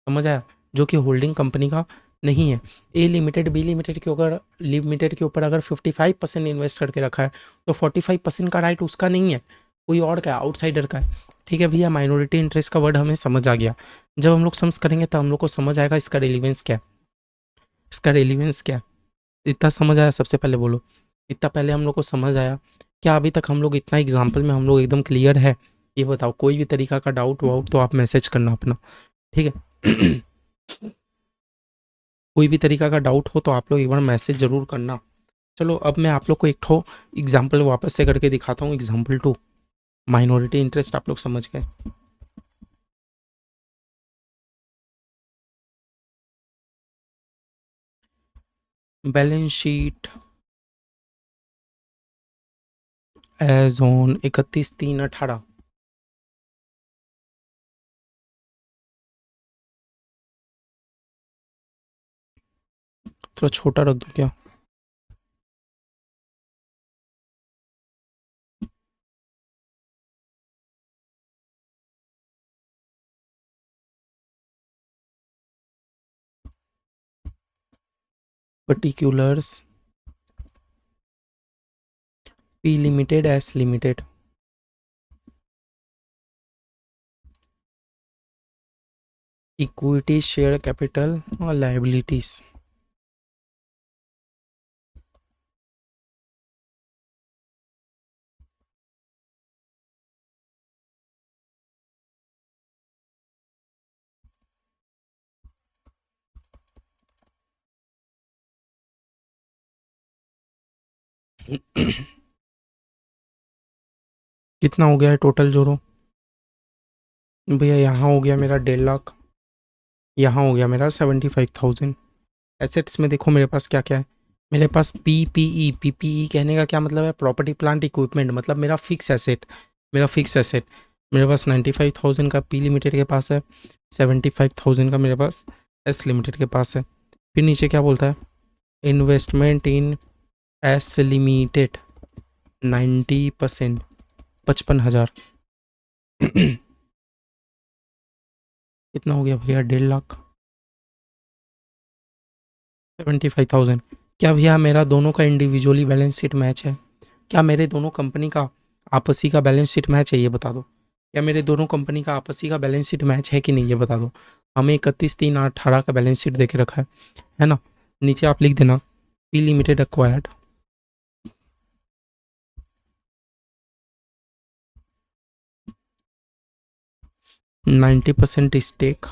समझ आया, जो कि होल्डिंग कंपनी का नहीं है। ए लिमिटेड बी लिमिटेड के ऊपर अगर 55% इन्वेस्ट करके रखा है तो 45% का राइट उसका नहीं है, कोई और का है, आउटसाइडर का है। ठीक है भैया, माइनॉरिटी इंटरेस्ट का वर्ड हमें समझ आ गया। जब हम लोग सम्स करेंगे तब हम लोग को समझ आएगा इसका रेलिवेंस क्या है, इसका रेलिवेंस क्या है। इतना समझ आया, सबसे पहले बोलो, इतना पहले हम लोग को समझ आया क्या? अभी तक हम लोग इतना एग्जाम्पल में हम लोग एकदम क्लियर है? ये बताओ, कोई भी तरीका का डाउट वाउट तो आप मैसेज करना अपना, ठीक है। कोई भी तरीका का डाउट हो तो आप लोग एक बार मैसेज ज़रूर करना। चलो अब मैं आप लोग को एक ठो एग्जाम्पल वापस से करके दिखाता हूँ, एग्जाम्पल 2। माइनॉरिटी इंटरेस्ट आप लोग समझ गए। Balance sheet as on 31/3/18। थोड़ा छोटा रख दो क्या? Particulars P limited S limited, equity share capital और लाइबिलिटीज। कितना हो गया है टोटल जोड़ो भैया? यहाँ हो गया मेरा 1.5 लाख, यहाँ हो गया मेरा 75,000। एसेट्स में देखो मेरे पास क्या क्या है। मेरे पास पीपीई कहने का क्या मतलब है? प्रॉपर्टी प्लांट इक्विपमेंट, मतलब मेरा फिक्स एसेट, मेरा फिक्स एसेट। मेरे पास 95,000 का पी लिमिटेड के पास है, 75,000 का मेरे पास एस लिमिटेड के पास है। फिर नीचे क्या बोलता है? इन्वेस्टमेंट इन एस लिमिटेड 90%, 55,000। कितना हो गया भैया? 1.5 लाख, 75,000। क्या भैया मेरा दोनों का इंडिविजुअली बैलेंस शीट मैच है? क्या मेरे दोनों कंपनी का आपसी का बैलेंस शीट मैच है? ये बता दो। क्या मेरे दोनों कंपनी का आपसी का बैलेंस शीट मैच है कि नहीं, ये बता दो। हमें 31/3/18 का बैलेंस शीट देके रखा है ना? नीचे आप लिख देना P limited acquired 90% stake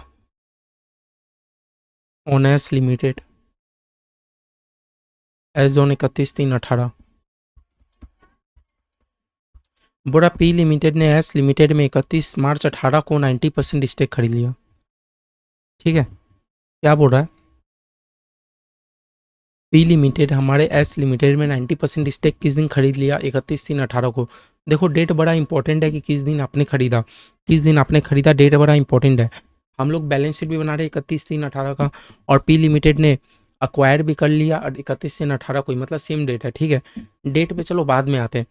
on S limited as on 31/3/18। बोरा पी लिमिटेड ने एस लिमिटेड में 31 मार्च 2018 को 90% स्टेक खरीद लिया। ठीक है, क्या बोल रहा है? पी लिमिटेड हमारे एस लिमिटेड में 90% स्टेक किस दिन खरीद लिया? 31/3/18 को। देखो डेट बड़ा इंपॉर्टेंट है कि किस दिन आपने खरीदा, किस दिन आपने खरीदा, डेट बड़ा इंपॉर्टेंट है। हम लोग बैलेंस शीट भी बना रहे 31/3/18 का, और पी लिमिटेड ने अक्वायर भी कर लिया और 31/3/18 को ही, मतलब सेम डेट है। ठीक है, डेट पे चलो बाद में आते हैं।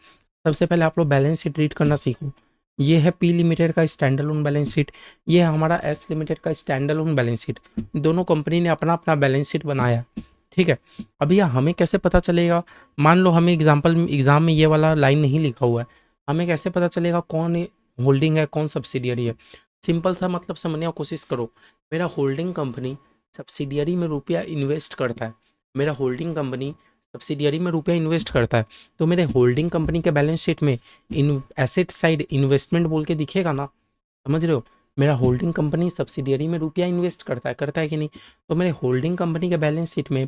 सबसे पहले आप लोग बैलेंस शीट रीड करना सीखो। ये है पी लिमिटेड का स्टैंड अलोन बैलेंस शीट, ये है हमारा एस लिमिटेड का स्टैंड अलोन बैलेंस शीट। दोनों कंपनी ने अपना अपना बैलेंस शीट बनाया। ठीक है, अभी यह हमें कैसे पता चलेगा? मान लो हमें एग्जाम में ये वाला लाइन नहीं लिखा हुआ है, हमें कैसे पता चलेगा कौन होल्डिंग है कौन सब्सिडियरी है? सिंपल सा मतलब समझने की कोशिश करो। मेरा होल्डिंग कंपनी सब्सिडियरी में रुपया इन्वेस्ट करता है, मेरा होल्डिंग कंपनी सब्सिडियरी में रुपया इन्वेस्ट करता है, तो मेरे होल्डिंग कंपनी के बैलेंस शीट में इन एसेट साइड इन्वेस्टमेंट बोल के दिखेगा ना? समझ रहे हो? मेरा होल्डिंग कंपनी सब्सिडियरी में रुपया इन्वेस्ट करता है कि नहीं? तो मेरे होल्डिंग कंपनी के बैलेंस शीट में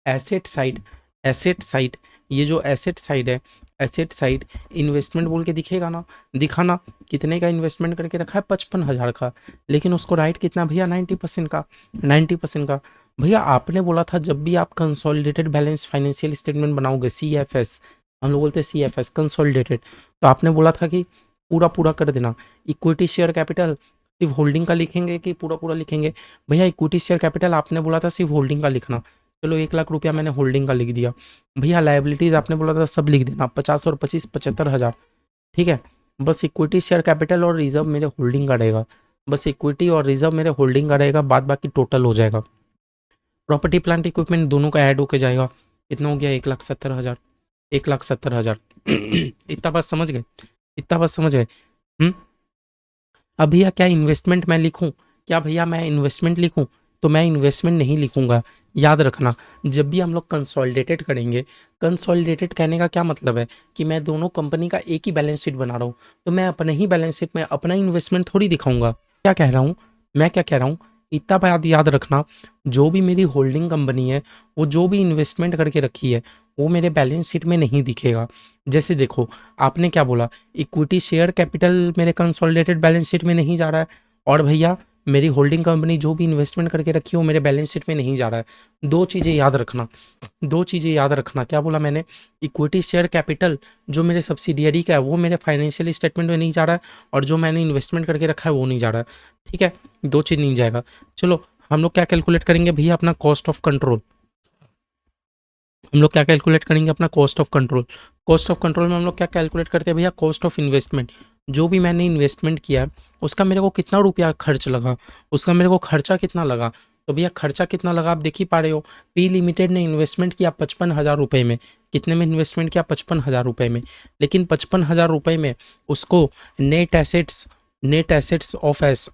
एसेट साइड, एसेट साइड, ये जो एसेट साइड है, एसेट साइड इन्वेस्टमेंट बोल के दिखेगा ना? दिखाना। कितने का इन्वेस्टमेंट करके रखा है? 55,000 का, लेकिन उसको राइट कितना भैया? 90% का, 90% का। भैया आपने बोला था जब भी आप कंसोलिडेटेड बैलेंस फाइनेंशियल स्टेटमेंट बनाओगे, सीएफएस, हम लोग बोलते हैं सीएफएस कंसोलिडेटेड, तो आपने बोला था कि पूरा पूरा कर देना। इक्विटी शेयर कैपिटल सिर्फ होल्डिंग का लिखेंगे कि पूरा पूरा लिखेंगे? भैया इक्विटी शेयर कैपिटल आपने बोला था सिर्फ होल्डिंग का लिखना, चलो 1 लाख रुपया मैंने होल्डिंग का लिख दिया। भैया लाइबिलिटीज आपने बोला था सब लिख देना, 50 और 25 75,000, ठीक है। बस इक्विटी शेयर कैपिटल और रिजर्व मेरे होल्डिंग का रहेगा, बस इक्विटी और रिजर्व मेरे होल्डिंग का रहेगा, बाद बाकी टोटल हो जाएगा। प्रॉपर्टी प्लांट इक्विपमेंट दोनों का ऐड होके जाएगा, कितना हो गया? 1,70,000, 1,70,000। इतना बात समझ गए? इतना बात समझ गए? हम्म। अब भैया क्या इन्वेस्टमेंट मैं लिखूं? क्या भैया मैं इन्वेस्टमेंट लिखूं? तो मैं इन्वेस्टमेंट नहीं लिखूंगा, याद रखना। जब भी हम लोग कंसोलिडेटेड करेंगे, कंसोलिडेटेड कहने का क्या मतलब है कि मैं दोनों कंपनी का एक ही बैलेंस शीट बना रहा हूँ, तो मैं अपने ही बैलेंस शीट में अपना इन्वेस्टमेंट थोड़ी दिखाऊंगा। क्या कह रहा हूँ मैं, क्या कह रहा हूँ? इतना बात याद रखना, जो भी मेरी होल्डिंग कंपनी है वो जो भी इन्वेस्टमेंट करके रखी है वो मेरे बैलेंस शीट में नहीं दिखेगा। जैसे देखो, आपने क्या बोला, इक्विटी शेयर कैपिटल मेरे कंसोलिडेटेड बैलेंस शीट में नहीं जा रहा है, और भैया मेरी होल्डिंग कंपनी जो भी इन्वेस्टमेंट करके रखी है वो मेरे बैलेंस शीट में नहीं जा रहा है। दो चीज़ें याद रखना, दो चीज़ें याद रखना। क्या बोला मैंने? इक्विटी शेयर कैपिटल जो मेरे सब्सिडियरी का है वो मेरे फाइनेंशियल स्टेटमेंट में नहीं जा रहा है, और जो मैंने इन्वेस्टमेंट करके रखा है वो नहीं जा रहा है, ठीक है। दो चीज़ नहीं जाएगा। चलो हम लोग क्या कैलकुलेट करेंगे भैया? अपना कॉस्ट ऑफ कंट्रोल। हम लोग क्या कैलकुलेट करेंगे? अपना cost of control. Cost of control में हम लोग क्या कैलकुलेट करते हैं भैया? Cost of investment. जो भी मैंने इन्वेस्टमेंट किया है उसका मेरे को कितना रुपया खर्च लगा, उसका मेरे को खर्चा कितना लगा। तो भैया खर्चा कितना लगा आप देख ही पा रहे हो, पी लिमिटेड ने इन्वेस्टमेंट किया 55,000 रुपये में। कितने में इन्वेस्टमेंट किया? 55,000 रुपये में। लेकिन 55,000 रुपये में उसको नेट एसेट्स ऑफ एस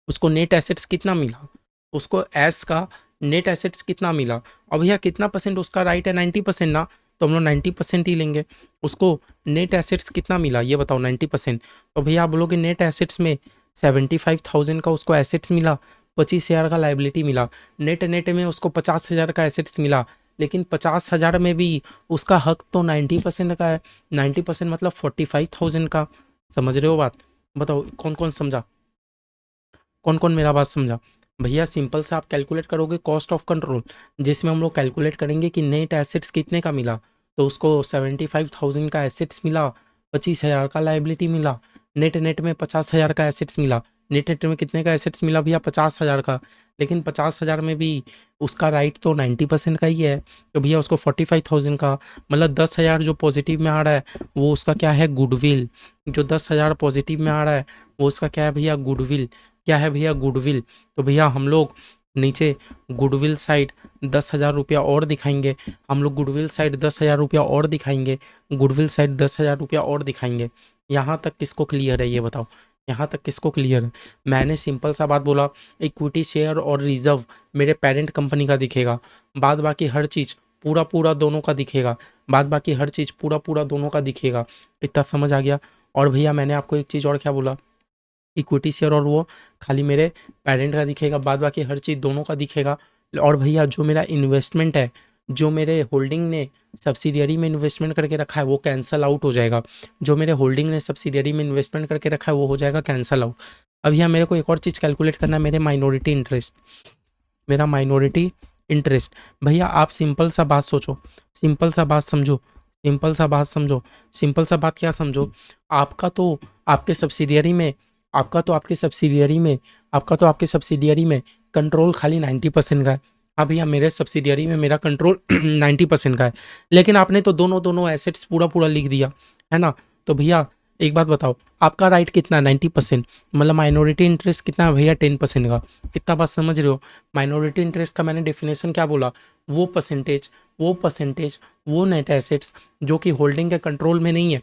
उसको नेट एसेट्स कितना मिला? उसको एस का नेट एसेट्स कितना मिला? और भैया कितना परसेंट उसका राइट है? 90% ना, तो हम लोग 90% ही लेंगे। उसको नेट एसेट्स कितना मिला ये बताओ? 90%। तो भैया आप बोलोगे नेट एसेट्स में 75,000 का उसको एसेट्स मिला, 25,000 का लाइबिलिटी मिला। नेट नेट में उसको 50,000 का एसेट्स मिला, लेकिन 50,000 में भी उसका हक तो 90% का है। 90% मतलब 45,000 का। समझ रहे हो बात? बताओ कौन कौन समझा, कौन कौन मेरा बात समझा? भैया सिंपल से आप कैलकुलेट करोगे कॉस्ट ऑफ कंट्रोल, जिसमें हम लोग कैलकुलेट करेंगे कि नेट एसेट्स कितने का मिला। तो उसको 75,000 का एसेट्स मिला, 25,000 का लाइबिलिटी मिला। नेट नेट में 50,000 का एसेट्स मिला। नेट नेट में कितने का एसेट्स मिला भैया? 50,000 का। लेकिन 50,000 में भी उसका राइट तो 90% का ही है, तो भैया उसको 45,000 का, मतलब 10,000 जो पॉजिटिव में आ रहा है वो उसका क्या है? गुडविल। जो 10,000 पॉजिटिव में आ रहा है वो उसका क्या है भैया? गुडविल। क्या है भैया? गुडविल। तो भैया हम लोग नीचे गुडविल साइड 10,000 रुपया और दिखाएंगे, हम लोग गुडविल साइड 10,000 रुपया और दिखाएंगे, गुडविल साइड 10,000 रुपया और दिखाएंगे। यहाँ तक किसको क्लियर है ये बताओ? यहाँ तक किसको क्लियर है? मैंने सिंपल सा बात बोला, इक्विटी शेयर और रिजर्व मेरे पेरेंट कंपनी का दिखेगा, बाद बाकी हर चीज़ पूरा पूरा दोनों का दिखेगा, बाद बाकी हर चीज़ पूरा पूरा दोनों का दिखेगा। इतना समझ आ गया? और भैया मैंने आपको एक चीज़ और क्या बोला, इक्विटी शेयर और वो खाली मेरे पेरेंट का दिखेगा, बाद बाकी हर चीज़ दोनों का दिखेगा। और भैया जो मेरा इन्वेस्टमेंट है, जो मेरे होल्डिंग ने सब्सिडियरी में इन्वेस्टमेंट करके रखा है वो कैंसल आउट हो जाएगा। जो मेरे होल्डिंग ने सब्सिडियरी में इन्वेस्टमेंट करके रखा है वो हो जाएगा कैंसल आउट। अब यहाँ मेरे को एक और चीज़ कैलकुलेट करना है, मेरे माइनॉरिटी इंटरेस्ट। मेरा माइनॉरिटी इंटरेस्ट भैया आप सिंपल सा बात सोचो, सिंपल सा बात समझो, सिंपल सा बात समझो, सिंपल सा बात क्या समझो? आपका तो आपके सब्सिडियरी में आपका तो आपके सब्सिडियरी में आपका तो आपके सब्सिडियरी में कंट्रोल खाली 90% का है। हाँ भैया मेरे सब्सिडियरी में मेरा कंट्रोल 90% का है, लेकिन आपने तो दोनों दोनों एसेट्स पूरा पूरा लिख दिया है ना। तो भैया एक बात बताओ, आपका राइट कितना? 90%। मतलब माइनॉरिटी इंटरेस्ट कितना है भैया? 10% का। इतना बात समझ रहे हो? माइनॉरिटी इंटरेस्ट का मैंने डेफिनेशन क्या बोला? वो परसेंटेज वो नेट एसेट्स जो कि होल्डिंग के कंट्रोल में नहीं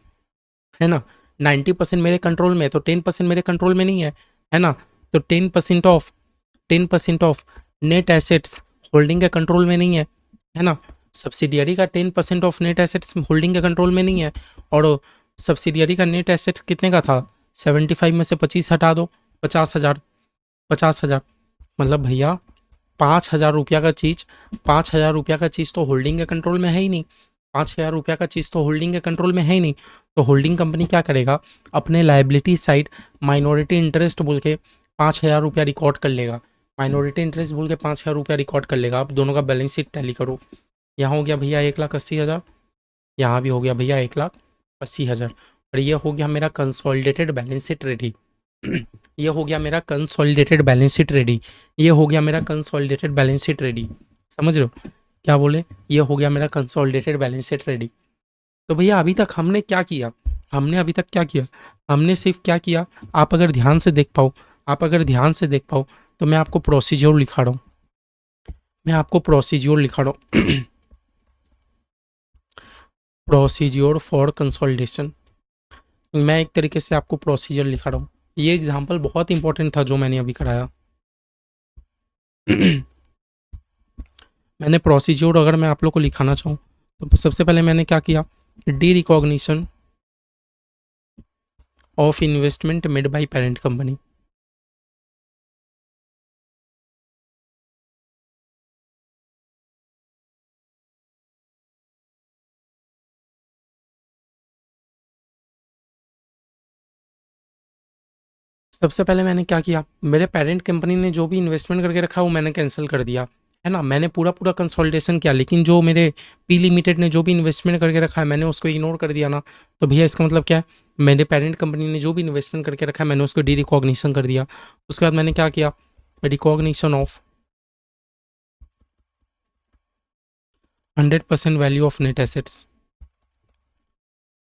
है ना। 90% मेरे कंट्रोल में है तो 10% मेरे कंट्रोल में नहीं है ना। तो 10% ऑफ नेट एसेट्स होल्डिंग के कंट्रोल में नहीं है ना। सब्सिडियरी का 10% ऑफ नेट एसेट्स होल्डिंग के कंट्रोल में नहीं है, और सब्सिडियरी का नेट एसेट्स कितने का था? 75 में से 25 हटा दो, 50,000। 50,000 मतलब भैया 5,000 रुपया का चीज़, 5,000 रुपया का चीज़ तो होल्डिंग के कंट्रोल में है ही नहीं। 5,000 रुपया का चीज़ तो होल्डिंग के कंट्रोल में है ही नहीं। तो होल्डिंग कंपनी क्या करेगा? अपने लाइबिलिटी साइड माइनॉरिटी इंटरेस्ट बोल के 5,000 रुपया रिकॉर्ड कर लेगा। माइनॉरिटी इंटरेस्ट बोल के 5,000 रुपया रिकॉर्ड कर लेगा। आप दोनों का बैलेंस शीट टैली करो। यहाँ हो गया भैया 1,80,000, यहाँ भी हो गया भैया 1,80,000, और ये हो गया मेरा कंसोलिडेटेड बैलेंस शीट रेडी। ये हो गया मेरा कंसोलिडेटेड बैलेंस शीट रेडी। ये हो गया मेरा कंसोलिडेटेड बैलेंस शीट रेडी। समझ रहे हो क्या बोले? ये हो गया मेरा कंसोलिडेटेड बैलेंस शीट रेडी। तो भैया अभी तक हमने क्या किया? हमने अभी तक क्या किया? हमने सिर्फ क्या किया, आप अगर ध्यान से देख पाओ, आप अगर ध्यान से देख पाओ तो मैं आपको प्रोसीज्योर लिखा रहा हूँ, मैं आपको प्रोसीज्योर लिखा रहा हूँ। प्रोसीज्योर फॉर कंसोलिडेशन, मैं एक तरीके से आपको प्रोसीजर लिखा रहा हूँ। ये एग्जाम्पल बहुत इंपॉर्टेंट था जो मैंने अभी कराया। मैंने प्रोसीज्योर अगर मैं आप लोग को लिखाना चाहूँ तो सबसे पहले मैंने क्या किया, D recognition of investment made by parent company. सबसे पहले मैंने क्या किया, मेरे पेरेंट कंपनी ने जो भी इन्वेस्टमेंट करके रखा वो मैंने कैंसिल कर दिया, है ना। मैंने पूरा पूरा कंसोलिडेशन किया, लेकिन जो मेरे पी लिमिटेड ने जो भी इन्वेस्टमेंट करके रखा है मैंने उसको इग्नोर कर दिया ना। तो भैया इसका मतलब क्या है, मेरे पेरेंट कंपनी ने जो भी इन्वेस्टमेंट करके रखा है मैंने उसको डी रिकॉग्निशन कर दिया। उसके बाद मैंने क्या किया, recognition of 100% value of net assets.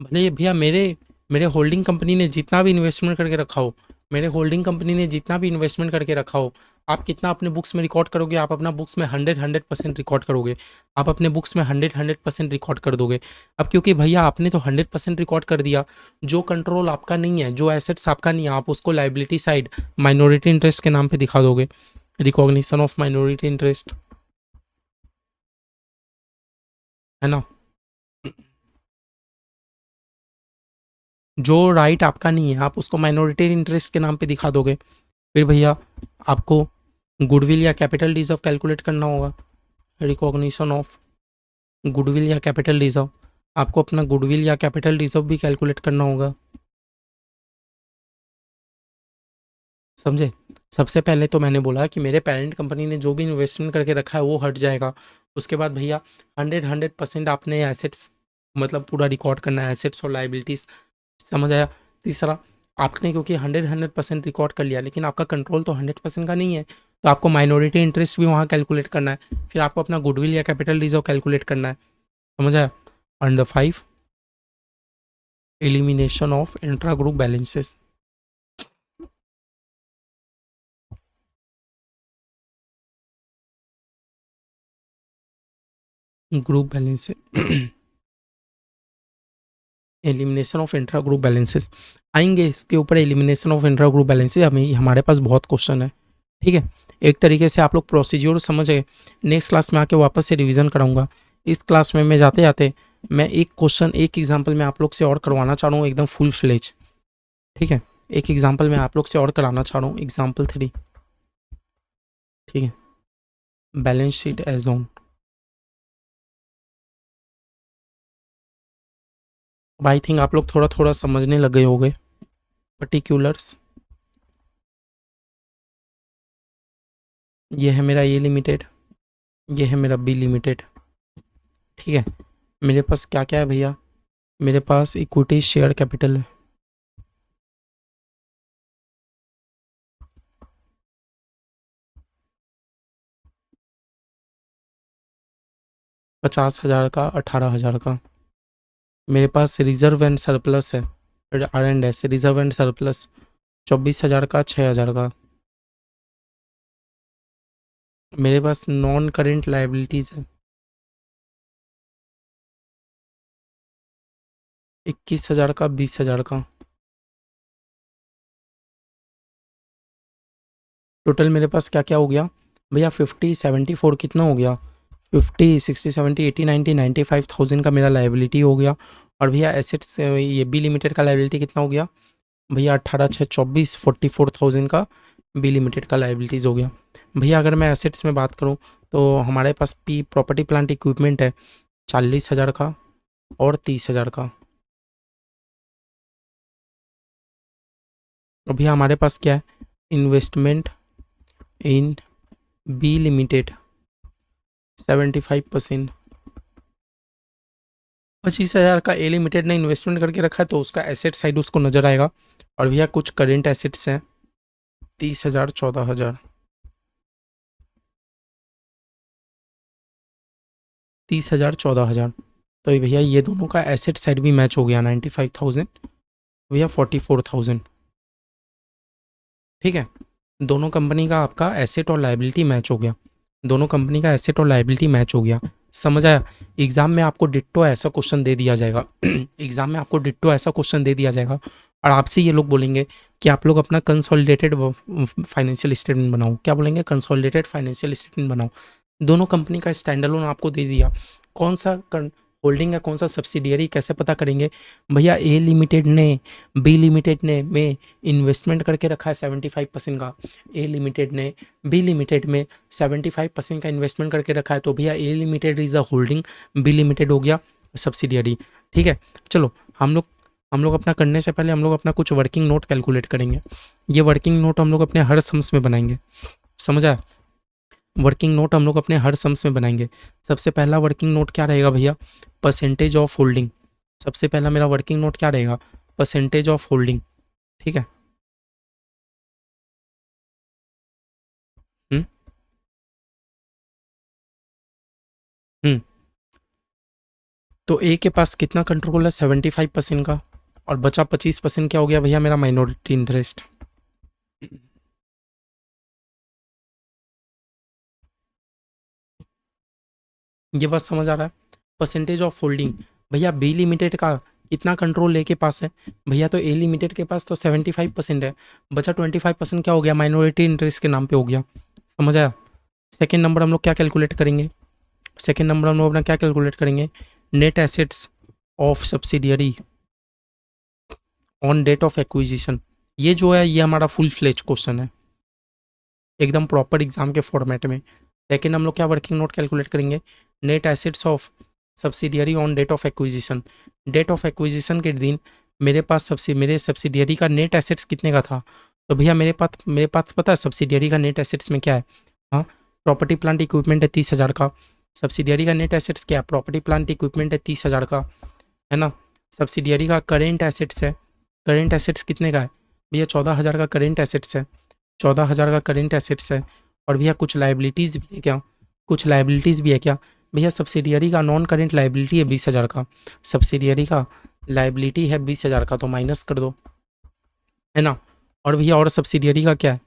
भले भैया मेरे मेरे होल्डिंग कंपनी ने जितना भी इन्वेस्टमेंट करके रखा हो, मेरे होल्डिंग कंपनी ने जितना भी इन्वेस्टमेंट करके रखा हो, आप कितना अपने बुक्स में रिकॉर्ड करोगे? आप अपना बुक्स में 100% रिकॉर्ड करोगे। आप अपने बुक्स में 100% रिकॉर्ड कर दोगे। अब क्योंकि भैया आपने तो 100% रिकॉर्ड कर दिया, जो कंट्रोल आपका नहीं है, जो एसेट्स आपका नहीं है, आप उसको लाइबिलिटी साइड माइनॉरिटी इंटरेस्ट के नाम पे दिखा दोगे। रिकॉग्निशन ऑफ माइनॉरिटी इंटरेस्ट, है ना। जो राइट आपका नहीं है आप उसको माइनॉरिटी इंटरेस्ट के नाम पे दिखा दोगे। फिर भैया आपको गुडविल या कैपिटल रिजर्व कैलकुलेट करना होगा। रिकॉग्निशन ऑफ गुडविल या कैपिटल रिजर्व, आपको अपना गुडविल या कैपिटल रिजर्व भी कैलकुलेट करना होगा। समझे? सबसे पहले तो मैंने बोला कि मेरे पेरेंट कंपनी ने जो भी इन्वेस्टमेंट करके रखा है वो हट जाएगा। उसके बाद भैया 100% आपने एसेट्स मतलब पूरा रिकॉर्ड करना है, एसेट्स और लाइबिलिटीज। समझ आया? तीसरा, आपने क्योंकि 100% रिकॉर्ड कर लिया, लेकिन आपका कंट्रोल तो 100% का नहीं है, तो आपको माइनॉरिटी इंटरेस्ट भी वहाँ कैलकुलेट करना है। फिर आपको अपना गुडविल या कैपिटल रिजर्व कैलकुलेट करना है। समझ आया? And the 5, elimination of intra group balances. Group balance, elimination of intra group balances आएंगे इसके ऊपर। Elimination of intra group balances हमें हमारे पास बहुत क्वेश्चन है, ठीक है। एक तरीके से आप लोग प्रोसीज्योर समझ गए। नेक्स्ट क्लास में आके वापस से रिवीजन कराऊंगा। इस क्लास में मैं जाते जाते मैं एक क्वेश्चन एक एग्जाम्पल में आप लोग से और करवाना चाह रहा हूँ, एकदम फुल फ्लेज, ठीक है। एक एग्जाम्पल मैं आप लोग से और कराना चाह रहा हूँ, एग्जाम्पल 3, ठीक है। Balance sheet as on. I think आप लोग थोड़ा थोड़ा समझने लग गए होंगे। पर्टिकुलर्स, ये है मेरा ए लिमिटेड, ये है मेरा बी लिमिटेड, ठीक है। मेरे पास क्या क्या है भैया, मेरे पास इक्विटी शेयर कैपिटल है, 50,000 का, 18,000 का। मेरे पास रिजर्व एंड सरप्लस है, R and S, reserve and surplus 24,000 का, 6,000 का। मेरे पास नॉन करेंट लाइबिलिटीज़ है, 21,000 का, 20,000 का। टोटल मेरे पास क्या क्या हो गया भैया, 50, 74 कितना हो गया, 50, 60, 70, 80, 90, 95,000 का मेरा लाइबिलिटी हो गया। और भैया एसेट्स, ये बी लिमिटेड का लाइबिलिटी कितना हो गया भैया, 18,624, 44,000 का बी लिमिटेड का लाइबिलिटीज़ हो गया। भैया अगर मैं एसेट्स में बात करूँ तो हमारे पास पी प्रॉपर्टी प्लांट इक्विपमेंट है 40,000 का और 30,000 का। और भैया हमारे पास क्या है, इन्वेस्टमेंट इन बी लिमिटेड 75%, 25,000 का ए लिमिटेड ने इन्वेस्टमेंट करके रखा है तो उसका एसेट साइड उसको नजर आएगा। और भैया कुछ करेंट एसेट्स हैं 30,000, 14,000, 30,000, 14,000, तो भैया ये दोनों का एसेट साइड भी मैच हो गया 95,000, भैया 44,000। ठीक है, दोनों कंपनी का आपका एसेट और लायबिलिटी मैच हो गया, दोनों कंपनी का एसेट और लायबिलिटी मैच हो गया। समझ आया? एग्जाम में आपको डिट्टो ऐसा क्वेश्चन दे दिया जाएगा एग्जाम में आपको डिट्टो ऐसा क्वेश्चन दे दिया जाएगा और आपसे ये लोग बोलेंगे कि आप लोग अपना कंसोलिडेटेड फाइनेंशियल स्टेटमेंट बनाओ। क्या बोलेंगे? कंसोलिडेटेड फाइनेंशियल स्टेटमेंट बनाओ। दोनों कंपनी का स्टैंड अलोन आपको दे दिया, कौन सा होल्डिंग है कौन सा सब्सिडियरी कैसे पता करेंगे? भैया ए लिमिटेड ने बी लिमिटेड ने में इन्वेस्टमेंट करके रखा है 75% का, ए लिमिटेड ने बी लिमिटेड में 75% का इन्वेस्टमेंट करके रखा है, तो भैया A limited is a holding, B limited हो गया सब्सिडियरी। ठीक है, चलो हम लोग अपना करने से पहले हम लोग अपना कुछ वर्किंग नोट कैलकुलेट करेंगे। ये वर्किंग नोट हम लोग अपने हर सम्स में बनाएंगे। समझ आया? वर्किंग नोट हम लोग अपने हर सम्स में बनाएंगे। सबसे पहला वर्किंग नोट क्या रहेगा भैया? Percentage of holding. सबसे पहला मेरा वर्किंग नोट क्या रहेगा? Percentage of holding. ठीक है, हम्म हम्म तो ए के पास कितना कंट्रोल है? 75% का, और बचा 25% क्या हो गया भैया? मेरा माइनॉरिटी इंटरेस्ट। ये बात समझ आ रहा है? परसेंटेज ऑफ होल्डिंग, भैया बी लिमिटेड का कितना कंट्रोल ए के पास है? भैया तो ए लिमिटेड के पास तो 75% है, बचा 25% क्या हो गया? माइनॉरिटी इंटरेस्ट के नाम पे हो गया। समझ आया? सेकेंड नंबर हम लोग क्या कैलकुलेट करेंगे? सेकेंड नंबर हम लोग अपना क्या कैलकुलेट करेंगे? Net assets of subsidiary on date of acquisition. ये जो है ये हमारा फुल फ्लेज क्वेश्चन है, एकदम प्रॉपर एग्जाम के फॉर्मेट में। सेकेंड हम लोग क्या वर्किंग नोट कैलकुलेट करेंगे? Net assets of subsidiary on date of acquisition. Date of acquisition के दिन मेरे पास मेरे सब्सिडियरी का नेट एसेट्स कितने का था? तो भैया मेरे पास पता है सब्सिडियरी का नेट एसेट्स में क्या है? हाँ, प्रॉपर्टी प्लांट इक्विपमेंट है 30,000 का। सब्सिडियरी का नेट एसेट्स क्या है? प्रॉपर्टी प्लांट इक्विपमेंट है 30,000 का, है ना। सब्सिडियरी का करेंट एसेट्स है, करेंट एसेट्स कितने का है? भैया 14,000 का करेंट एसेट्स है, 14,000 का करेंट एसेट्स है। और भैया कुछ लाइबिलिटीज़ भी है क्या? कुछ लाइबिलिटीज़ भी है क्या? भैया सब्सिडियरी का नॉन करेंट लाइबिलिटी है 20,000 का, सब्सिडियरी का लाइबिलिटी है 20,000 का, तो माइनस कर दो, है ना। और भैया और सब्सिडियरी का क्या है?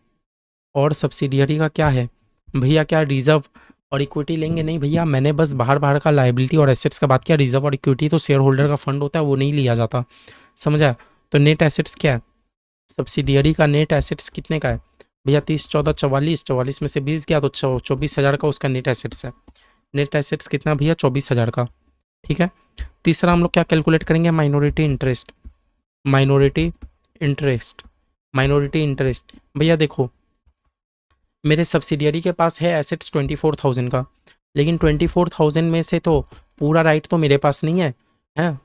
और सब्सिडियरी का क्या है भैया? क्या रिजर्व और इक्विटी लेंगे? नहीं भैया, मैंने बस बाहर बाहर का लाइबिलिटी और एसेट्स का बात किया, रिजर्व और इक्विटी तो शेयर होल्डर का फंड होता है, वो नहीं लिया जाता। समझा? तो नेट एसेट्स क्या है? सब्सिडियरी का नेट एसेट्स कितने का है भैया? 30, 14, 44, 44 में से 20 गया तो 24,000 का उसका नेट एसेट्स है। नेट एसेट्स कितना भैया? 24,000 का। ठीक है, तीसरा हम लोग क्या कैलकुलेट करेंगे? Minority interest. Minority interest, minority interest भैया देखो, मेरे सब्सिडियरी के पास है एसेट्स 24,000 का, लेकिन 24,000 में से तो पूरा राइट तो मेरे पास नहीं है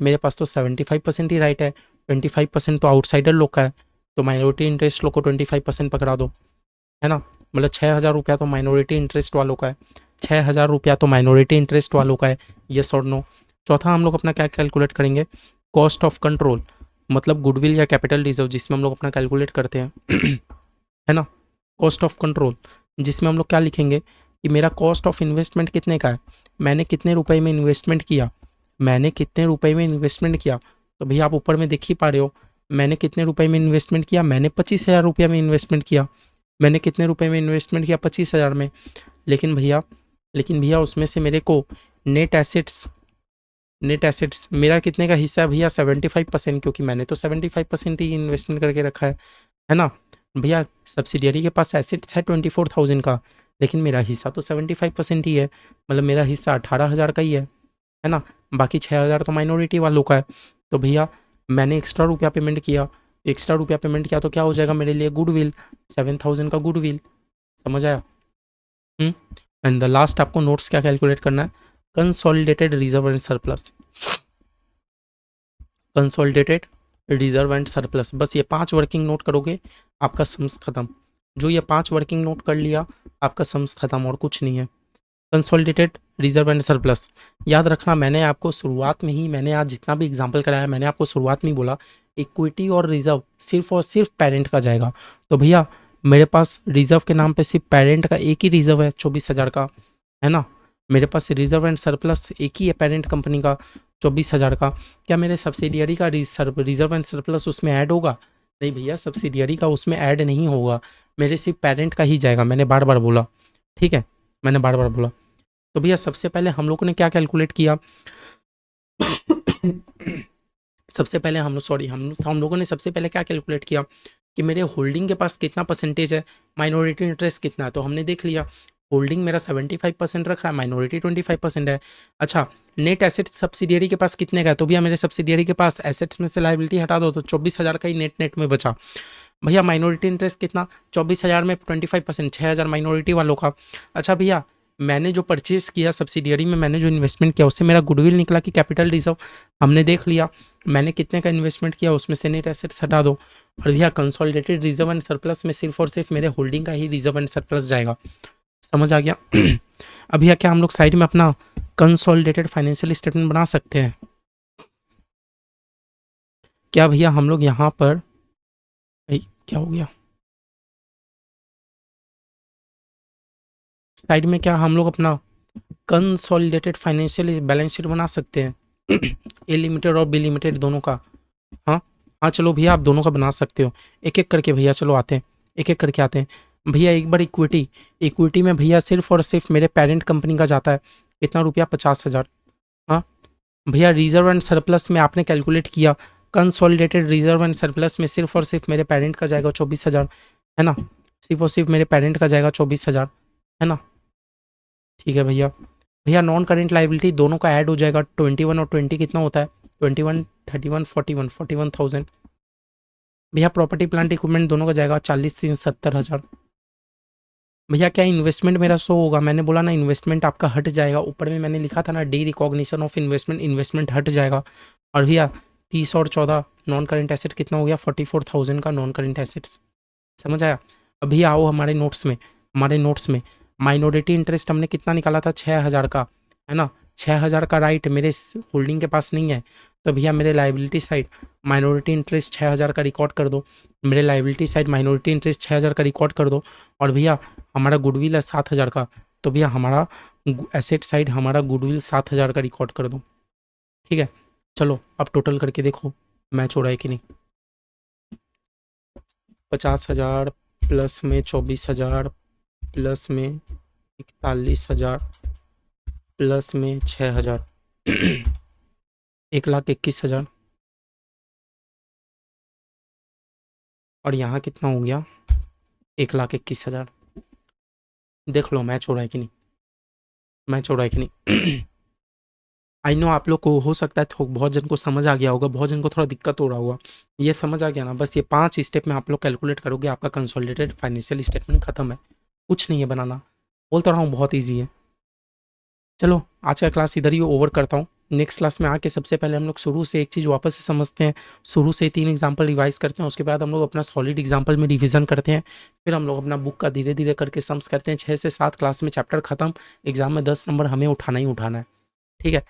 मेरे पास तो 75% ही राइट है, 25% तो आउटसाइडर लोग का है। तो माइनॉरिटी इंटरेस्ट लोग को 25% पकड़ा दो, है ना। मतलब 6,000 रुपया तो माइनॉरिटी इंटरेस्ट वालों का है, 6,000 रुपया तो माइनॉरिटी इंटरेस्ट वालों का है। यस और नो? चौथा हम लोग अपना क्या कैलकुलेट करेंगे? कॉस्ट ऑफ कंट्रोल, मतलब गुडविल या कैपिटल रिजर्व, जिसमें हम लोग अपना कैलकुलेट करते हैं है ना। कॉस्ट ऑफ कंट्रोल, जिसमें हम लोग क्या लिखेंगे कि मेरा कॉस्ट ऑफ इन्वेस्टमेंट कितने का है, मैंने कितने रुपए में इन्वेस्टमेंट किया, मैंने कितने रुपए में इन्वेस्टमेंट किया। तो भैया आप ऊपर में देख ही पा रहे हो, मैंने कितने रुपए में इन्वेस्टमेंट किया, मैंने 25,000 रुपया में इन्वेस्टमेंट किया। मैंने कितने रुपए में इन्वेस्टमेंट किया? 25,000 में। लेकिन भैया उसमें से मेरे को नेट एसेट्स, नेट एसेट्स मेरा कितने का हिस्सा है भैया? 75%, क्योंकि मैंने तो 75% ही इन्वेस्टमेंट करके रखा है ना। भैया सब्सिडियरी के पास एसेट्स है 24,000 का, लेकिन मेरा हिस्सा तो 75% ही है, मतलब मेरा हिस्सा 18,000 का ही है ना। बाकी 6,000 तो माइनॉरिटी वालों का है। तो भैया मैंने एक्स्ट्रा रुपया पेमेंट किया, एक्स्ट्रा रुपया पेमेंट किया तो क्या हो जाएगा मेरे लिए? गुडविल, 7,000 का गुडविल। समझ आया? एंड द लास्ट आपको नोट्स क्या कैलकुलेट करना है? Consolidated reserve and surplus, consolidated reserve and surplus. बस ये 5 वर्किंग नोट करोगे, आपका सम्स खत्म। जो ये 5 वर्किंग नोट कर लिया आपका सम्स खत्म और कुछ नहीं है। कंसोलिडेटेड रिजर्व एंड सरप्लस, याद रखना मैंने आपको शुरुआत में ही, मैंने आज जितना भी एग्जांपल कराया मैंने आपको शुरुआत में ही बोला इक्विटी और रिजर्व सिर्फ और सिर्फ पेरेंट का जाएगा। तो भैया मेरे पास रिजर्व के नाम पे सिर्फ पेरेंट का एक ही रिजर्व है 24,000 का, है ना। मेरे पास रिजर्व एंड सरप्लस एक ही है पेरेंट कंपनी का 24,000 का। क्या मेरे सब्सिडियरी का रिजर्व एंड सरप्लस उसमें ऐड होगा? नहीं भैया, सब्सिडियरी का उसमें ऐड नहीं होगा, मेरे सिर्फ पेरेंट का ही जाएगा। मैंने बार बार बोला, ठीक है, मैंने बार बार बोला। तो भैया सबसे पहले हम लोगों ने क्या कैलकुलेट किया सबसे पहले हम लोगों ने सबसे पहले क्या कैलकुलेट किया कि मेरे होल्डिंग के पास कितना परसेंटेज है, माइनॉरिटी इंटरेस्ट कितना है। तो हमने देख लिया होल्डिंग मेरा 75% रख रहा है, माइनॉरिटी 25% है। अच्छा, नेट एसेट्स सब्सिडियरी के पास कितने का है? तो भैया मेरे सब्सिडियरी के पास एसेट्स में से लायबिलिटी हटा दो तो 24,000 का ही नेट में बचा। भैया माइनॉरिटी इंटरेस्ट कितना? 24,000 में 25%, 6,000 माइनॉरिटी वालों का। अच्छा भैया मैंने जो परचेज किया सब्सिडियरी में, मैंने जो इन्वेस्टमेंट किया उससे मेरा गुडविल निकला कि कैपिटल रिजर्व, हमने देख लिया मैंने कितने का इन्वेस्टमेंट किया, उसमें से नेट एसेट्स हटा दो। और भैया कंसोलिडेटेड रिजर्व एंड सरप्लस में सिर्फ और सिर्फ मेरे होल्डिंग का ही रिजर्व एंड सरप्लस जाएगा। समझ आ गया? अब भैया क्या हम लोग साइड में अपना कंसोलिडेटेड फाइनेंशियल स्टेटमेंट बना सकते हैं? क्या भैया हम लोग यहाँ पर, भाई क्या हो गया, साइड में क्या हम लोग अपना कंसोलिडेटेड फाइनेंशियल बैलेंस शीट बना सकते हैं ए लिमिटेड और बी लिमिटेड दोनों का? हाँ हाँ, चलो भैया आप दोनों का बना सकते हो, एक एक करके भैया चलो आते हैं, एक एक करके आते हैं। भैया एक बार इक्विटी में भैया सिर्फ और सिर्फ मेरे पेरेंट कंपनी का जाता है कितना रुपया? 50,000। हाँ भैया रिजर्व एंड सरप्लस में आपने कैलकुलेट किया, कंसोलिडेटेड रिजर्व एंड सरप्लस में सिर्फ और सिर्फ मेरे पेरेंट का जाएगा 24,000, है ना। सिर्फ और सिर्फ मेरे पेरेंट का जाएगा 24,000, है ना। ठीक है भैया। भैया नॉन करेंट लाइबिलिटी दोनों का ऐड हो जाएगा, 21 और 20 कितना होता है? 21, 31, 41,000। भैया प्रॉपर्टी प्लांट इक्विपमेंट दोनों का जाएगा 40,70,000। भैया क्या इन्वेस्टमेंट मेरा शो होगा? मैंने बोला ना इन्वेस्टमेंट आपका हट जाएगा, ऊपर में मैंने लिखा था ना डी रिकॉग्निशन ऑफ इन्वेस्टमेंट हट जाएगा। और भैया 30 और 14 नॉन करेंट एसेट कितना हो गया? 44,000 का नॉन करेंट एसेट्स। समझ आया? अब भैया आओ हमारे नोट्स में माइनॉरिटी इंटरेस्ट हमने कितना निकाला था? 6,000 का, है ना। 6,000 का राइट मेरे होल्डिंग के पास नहीं है, तो भैया मेरे लाइबिलिटी साइड माइनॉरिटी इंटरेस्ट 6,000 का रिकॉर्ड कर दो, मेरे लाइबिलिटी साइड माइनॉरिटी इंटरेस्ट 6,000 का रिकॉर्ड कर दो। और भैया हमारा गुडविल है 7,000 का, तो भैया हमारा एसेट साइड हमारा गुडविल 7,000 का रिकॉर्ड कर दो। ठीक है, चलो अब टोटल करके देखो मैच हो रहा है कि नहीं। 50,000 प्लस में 24,000 प्लस में 41,000 प्लस में 6,000 1,21,000। और यहाँ कितना हो गया? 1,21,000। देख लो मैच हो रहा है कि नहीं, मैच हो रहा है कि नहीं। आई नो आप लोग को हो सकता है तो बहुत जन को समझ आ गया होगा, बहुत जन को थोड़ा दिक्कत हो रहा होगा। ये समझ आ गया ना? बस ये 5 स्टेप में आप लोग कैलकुलेट करोगे, आपका कंसोलिडेटेड फाइनेंशियल स्टेटमेंट खत्म है, कुछ नहीं है बनाना। बोल तो रहा हूँ बहुत ईजी है। चलो आज का क्लास इधर ही ओवर करता हूँ। नेक्स्ट क्लास में आके सबसे पहले हम लोग शुरू से एक चीज़ वापस से समझते हैं, शुरू से 3 एग्जाम्पल रिवाइज करते हैं, उसके बाद हम लोग अपना सॉलिड एग्जाम्पल में रिवीजन करते हैं, फिर हम लोग अपना बुक का धीरे धीरे करके सम्स करते हैं। 6 से 7 क्लास में चैप्टर खत्म, एग्जाम में 10 नंबर हमें उठाना ही उठाना है। ठीक है,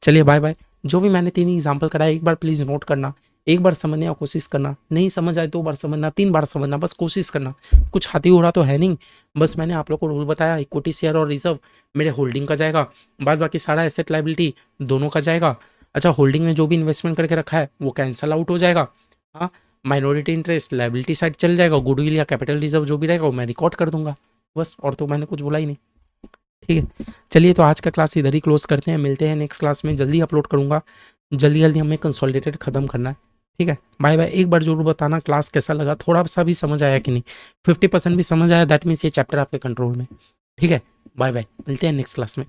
चलिए बाय बाय। जो भी मैंने 3 एग्जाम्पल कराया एक बार प्लीज़ नोट करना, एक बार समझने की कोशिश करना, नहीं समझ आए 2 बार समझना, 3 बार समझना, बस कोशिश करना। कुछ हाथी हो रहा तो है नहीं, बस मैंने आप लोग को रूल बताया, इक्विटी शेयर और रिजर्व मेरे होल्डिंग का जाएगा, बाद बाकी सारा एसेट लाइबिलिटी दोनों का जाएगा। अच्छा होल्डिंग में जो भी इन्वेस्टमेंट करके रखा है वो कैंसल आउट हो जाएगा। हाँ, माइनॉरिटी इंटरेस्ट लाइबिलिटी साइड चल जाएगा, गुडविल या कैपिटल रिजर्व जो भी रहेगा वो मैं रिकॉर्ड कर दूंगा, बस। और तो मैंने कुछ बोला ही नहीं। ठीक है, चलिए तो आज का क्लास इधर ही क्लोज करते हैं, मिलते हैं नेक्स्ट क्लास में, जल्दी अपलोड करूँगा, जल्दी जल्दी हमें कंसोलिडेटेड खत्म करना है। ठीक है, बाय बाय। एक बार जरूर बताना क्लास कैसा लगा, थोड़ा सा भी समझ आया कि नहीं। 50% भी समझ आया दैट मीन्स ये चैप्टर आपके कंट्रोल में। ठीक है, बाय बाय, मिलते हैं नेक्स्ट क्लास में।